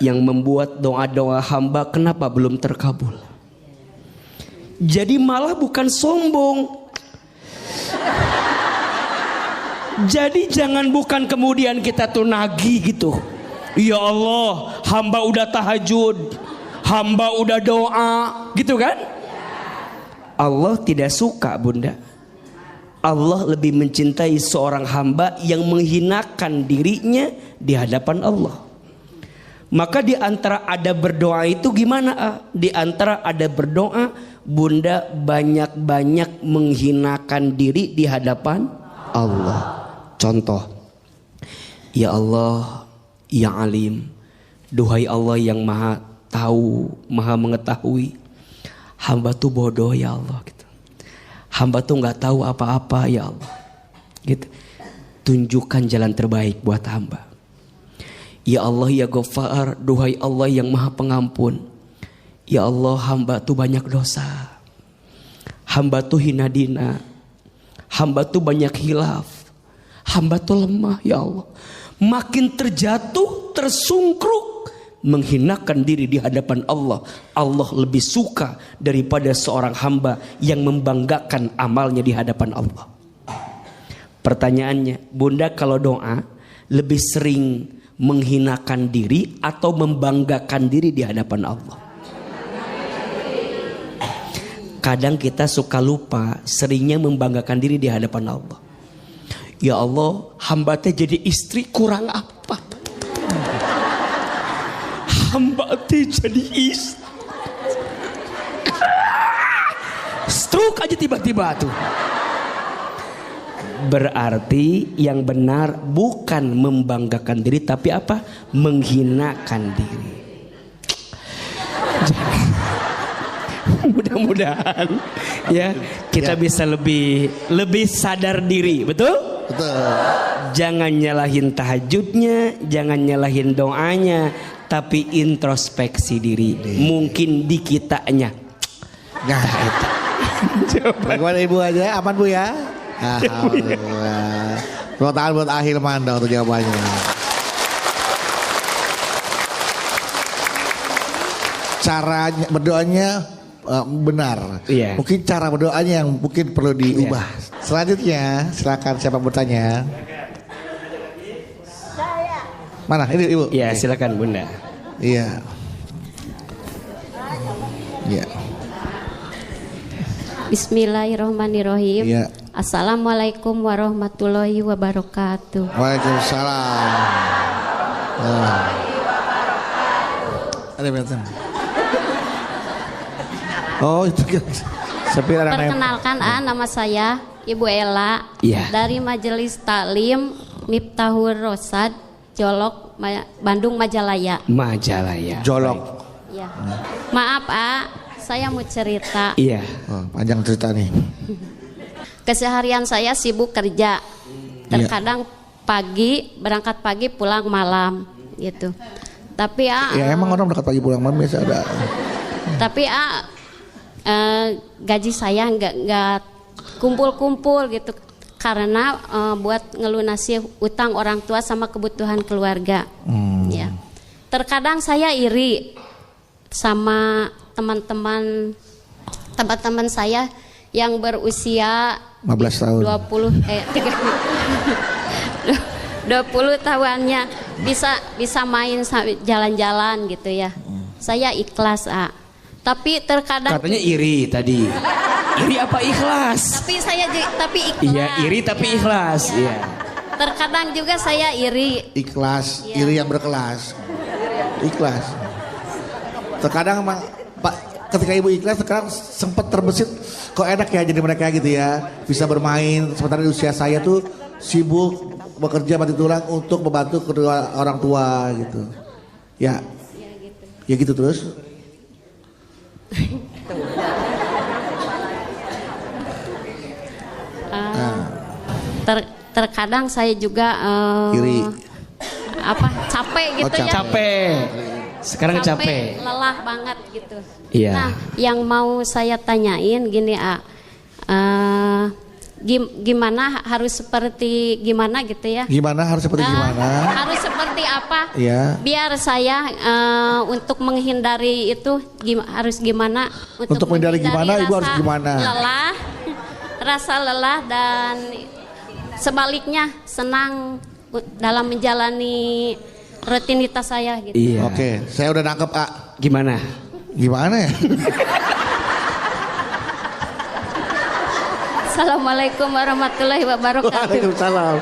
yang membuat doa-doa hamba kenapa belum terkabul? Jadi malah bukan sombong. Jadi jangan bukan kemudian kita tuh nagih gitu. Ya Allah, hamba udah tahajud, hamba udah doa, gitu kan? Allah tidak suka Bunda. Allah lebih mencintai seorang hamba yang menghinakan dirinya di hadapan Allah. Maka di antara ada berdoa itu gimana? Di antara ada berdoa, Bunda banyak-banyak menghinakan diri di hadapan Allah. Contoh, ya Allah, ya Alim, duhai Allah yang maha tahu, maha mengetahui, hamba tuh bodoh ya Allah gitu. Hamba tuh nggak tahu apa-apa ya Allah gitu. Tunjukkan jalan terbaik buat hamba. Ya Allah ya Ghaffar, duhai Allah yang maha pengampun, ya Allah hamba tuh banyak dosa, hamba tuh hina dina, hamba tuh banyak hilaf, hamba tuh lemah ya Allah. Makin terjatuh, tersungkruk, menghinakan diri di hadapan Allah. Allah lebih suka daripada seorang hamba yang membanggakan amalnya di hadapan Allah. Pertanyaannya, Bunda kalau doa lebih sering menghinakan diri atau membanggakan diri di hadapan Allah? Kadang kita suka lupa, seringnya membanggakan diri di hadapan Allah. Ya Allah, hamba teh jadi istri kurang apa? Hamba teh jadi istri. Stroke aja tiba-tiba tuh. Berarti yang benar bukan membanggakan diri, tapi apa? Menghinakan diri. Mudah-mudahan ya kita bisa lebih sadar diri, betul? Betul. Jangan nyalahin tahajudnya, jangan nyalahin doanya, tapi introspeksi diri. Mungkin di kitanya. Nah, itu. Bagaimana Ibu aja? Aman Bu ya? Alhamdulillah. Tepuk tangan buat Ahil Manda untuk jawabannya. Caranya berdoanya benar. Iya. Mungkin cara berdoanya yang mungkin perlu diubah. Iya. Selanjutnya silakan siapa bertanya. Mana ini Ibu? Iya, silakan Bunda. Iya. Iya. Bismillahirrahmanirrahim. Iya. Assalamualaikum warahmatullahi wabarakatuh. Waalaikumsalam. Ada betul. Oh itu kan. Perkenalkan nama saya Ibu Ella Iya. dari Majelis Taklim Miftahul Rosad Jolok Bandung Majalaya. Majalaya. Jolok. Ya. Maaf saya mau cerita. Iya. Oh, panjang cerita nih. Keseharian saya sibuk kerja. Terkadang berangkat pagi pulang malam gitu. Tapi Ya emang orang berangkat pagi pulang malam biasa ada. Tapi gaji saya nggak kumpul-kumpul gitu karena buat ngelunasi utang orang tua sama kebutuhan keluarga. Ya. Terkadang saya iri sama teman-teman saya yang berusia 15 tahun. 20 tahunnya bisa main jalan-jalan gitu ya. Saya ikhlas tapi terkadang Katanya iri tadi. Iri apa ikhlas? tapi ikhlas. Iya, iri tapi ikhlas. Iya. Terkadang juga saya iri. Ikhlas, iri yang berkelas. Ikhlas. Terkadang emang ketika ibu ikhlas sekarang sempat terbesit kok enak ya jadi mereka gitu ya bisa bermain sementara di usia saya tuh sibuk bekerja mati tulang untuk membantu kedua orang tua gitu ya gitu terus Terkadang saya juga iri capek gitu ya. Capek. Sekarang capek. Lelah banget gitu. Iya. Nah, yang mau saya tanyain gini gimana harus seperti gimana gitu ya? Gimana harus seperti gimana? Harus seperti apa? Iya. Biar saya untuk menghindari itu harus gimana? Untuk menghindari gimana? Ibu harus gimana? Rasa lelah dan sebaliknya senang dalam menjalani rutinitas saya gitu. Iya. Oke, saya udah nangkep Gimana? Gimana ya? Assalamualaikum warahmatullahi wabarakatuh. Waalaikumsalam.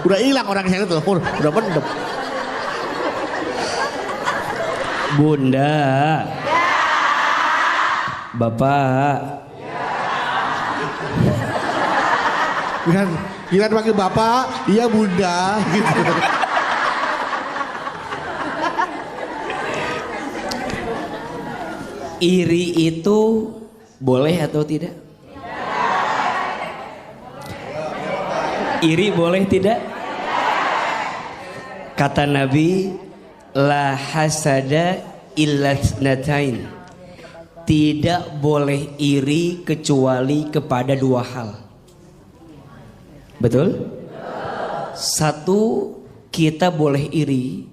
Udah hilang orang saya tuh, udah pendem. Bunda. Bapak. Gila panggil bapak, iya bunda gitu. Iri itu boleh atau tidak? Iri boleh tidak? Kata Nabi, la hasada illa tsnatain. Tidak boleh iri kecuali kepada dua hal. Betul? Satu, kita boleh iri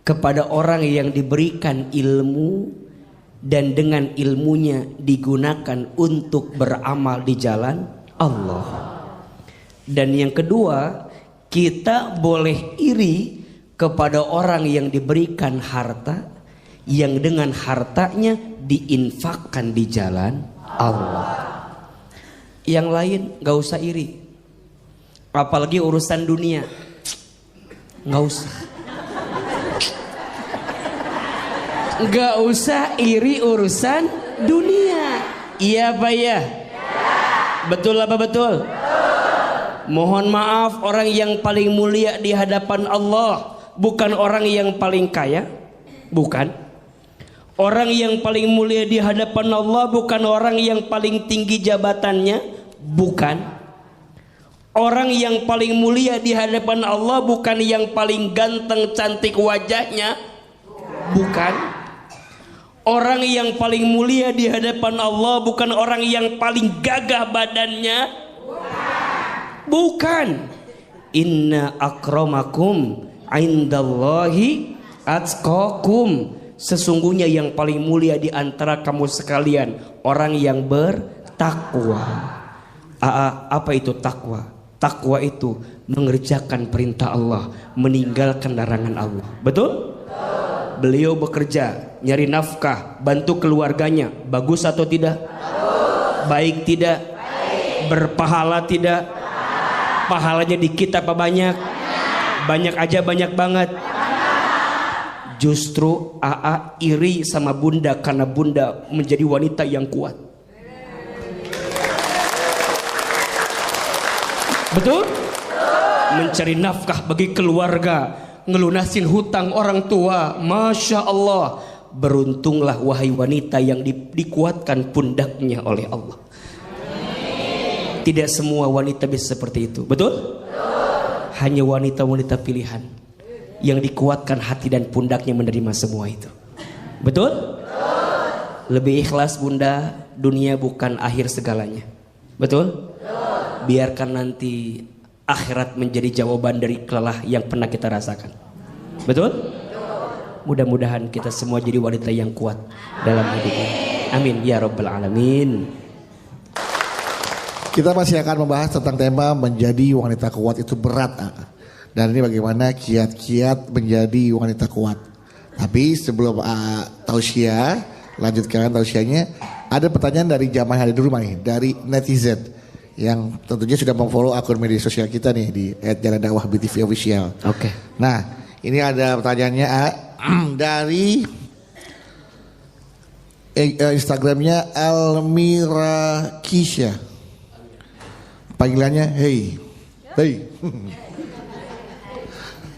kepada orang yang diberikan ilmu dan dengan ilmunya digunakan untuk beramal di jalan Allah. Dan yang kedua, kita boleh iri kepada orang yang diberikan harta yang dengan hartanya diinfakkan di jalan Allah. Yang lain gak usah iri. Apalagi urusan dunia, nggak usah. Nggak usah iri urusan dunia. Iya Pak ya? Betul apa betul? Mohon maaf, orang yang paling mulia di hadapan Allah bukan orang yang paling kaya, bukan. Orang yang paling mulia di hadapan Allah bukan orang yang paling tinggi jabatannya, bukan. Orang yang paling mulia di hadapan Allah bukan yang paling ganteng cantik wajahnya, bukan. Orang yang paling mulia di hadapan Allah bukan orang yang paling gagah badannya, bukan. Inna akramakum indallahi atqakum. Sesungguhnya yang paling mulia di antara kamu sekalian orang yang bertakwa. Apa itu takwa? Takwa itu mengerjakan perintah Allah, meninggalkan larangan Allah. Betul? Beliau bekerja, nyari nafkah, bantu keluarganya. Bagus atau tidak? Baik tidak? Berpahala tidak? Pahalanya dikit apa banyak? Banyak aja, banyak banget. Justru AA iri sama bunda karena bunda menjadi wanita yang kuat. Betul? Mencari nafkah bagi keluarga, ngelunasin hutang orang tua. Masya Allah. Beruntunglah wahai wanita yang dikuatkan pundaknya oleh Allah. Tidak semua wanita bisa seperti itu. Betul? Hanya wanita-wanita pilihan yang dikuatkan hati dan pundaknya menerima semua itu. Betul? Lebih ikhlas bunda, dunia bukan akhir segalanya. Betul? Biarkan nanti akhirat menjadi jawaban dari kelelah yang pernah kita rasakan. Betul? Mudah-mudahan kita semua jadi wanita yang kuat dalam hidupnya. Amin ya rabbal alamin. Kita masih akan membahas tentang tema menjadi wanita kuat itu berat. Dan ini bagaimana kiat-kiat menjadi wanita kuat. Tapi sebelum tausiah, lanjutkan tausiahnya, ada pertanyaan dari jamaah yang ada di rumah nih, dari netizen yang tentunya sudah memfollow akun media sosial kita nih di @jalandakwah_btv_official. Oke. Nah, ini ada pertanyaannya dari Instagramnya Almira Kisha. Panggilannya hey.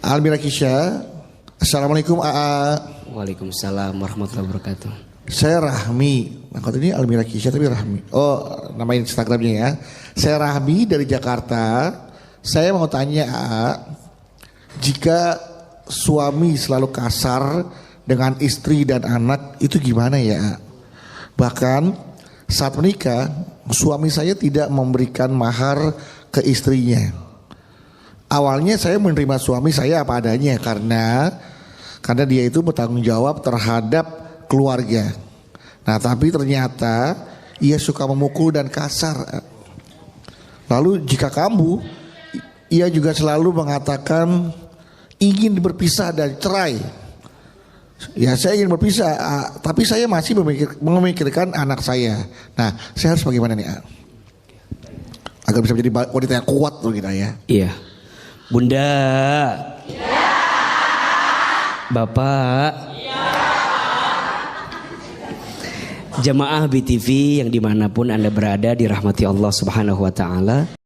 Almira Kisha. Assalamualaikum AA. Waalaikumsalam warahmatullahi wabarakatuh. Saya Rahmi. Nah, kalau ini Almira Kisha tapi Rahmi. Oh, nama Instagramnya ya. Saya Rahmi dari Jakarta. Saya mau tanya AA, jika suami selalu kasar dengan istri dan anak itu gimana ya AA? Bahkan saat menikah suami saya tidak memberikan mahar ke istrinya. Awalnya saya menerima suami saya apa adanya karena dia itu bertanggung jawab terhadap keluarga. Nah, tapi ternyata ia suka memukul dan kasar. Lalu jika ia juga selalu mengatakan ingin berpisah dan cerai. Ya, saya ingin berpisah, tapi saya masih memikirkan anak saya. Nah, saya harus bagaimana nih, agar bisa menjadi wanita yang kuat tuh kita ya. Iya. Bunda. Iya. Bapak. Iya. Jamaah BTV yang dimanapun Anda berada dirahmati Allah Subhanahu wa Ta'ala.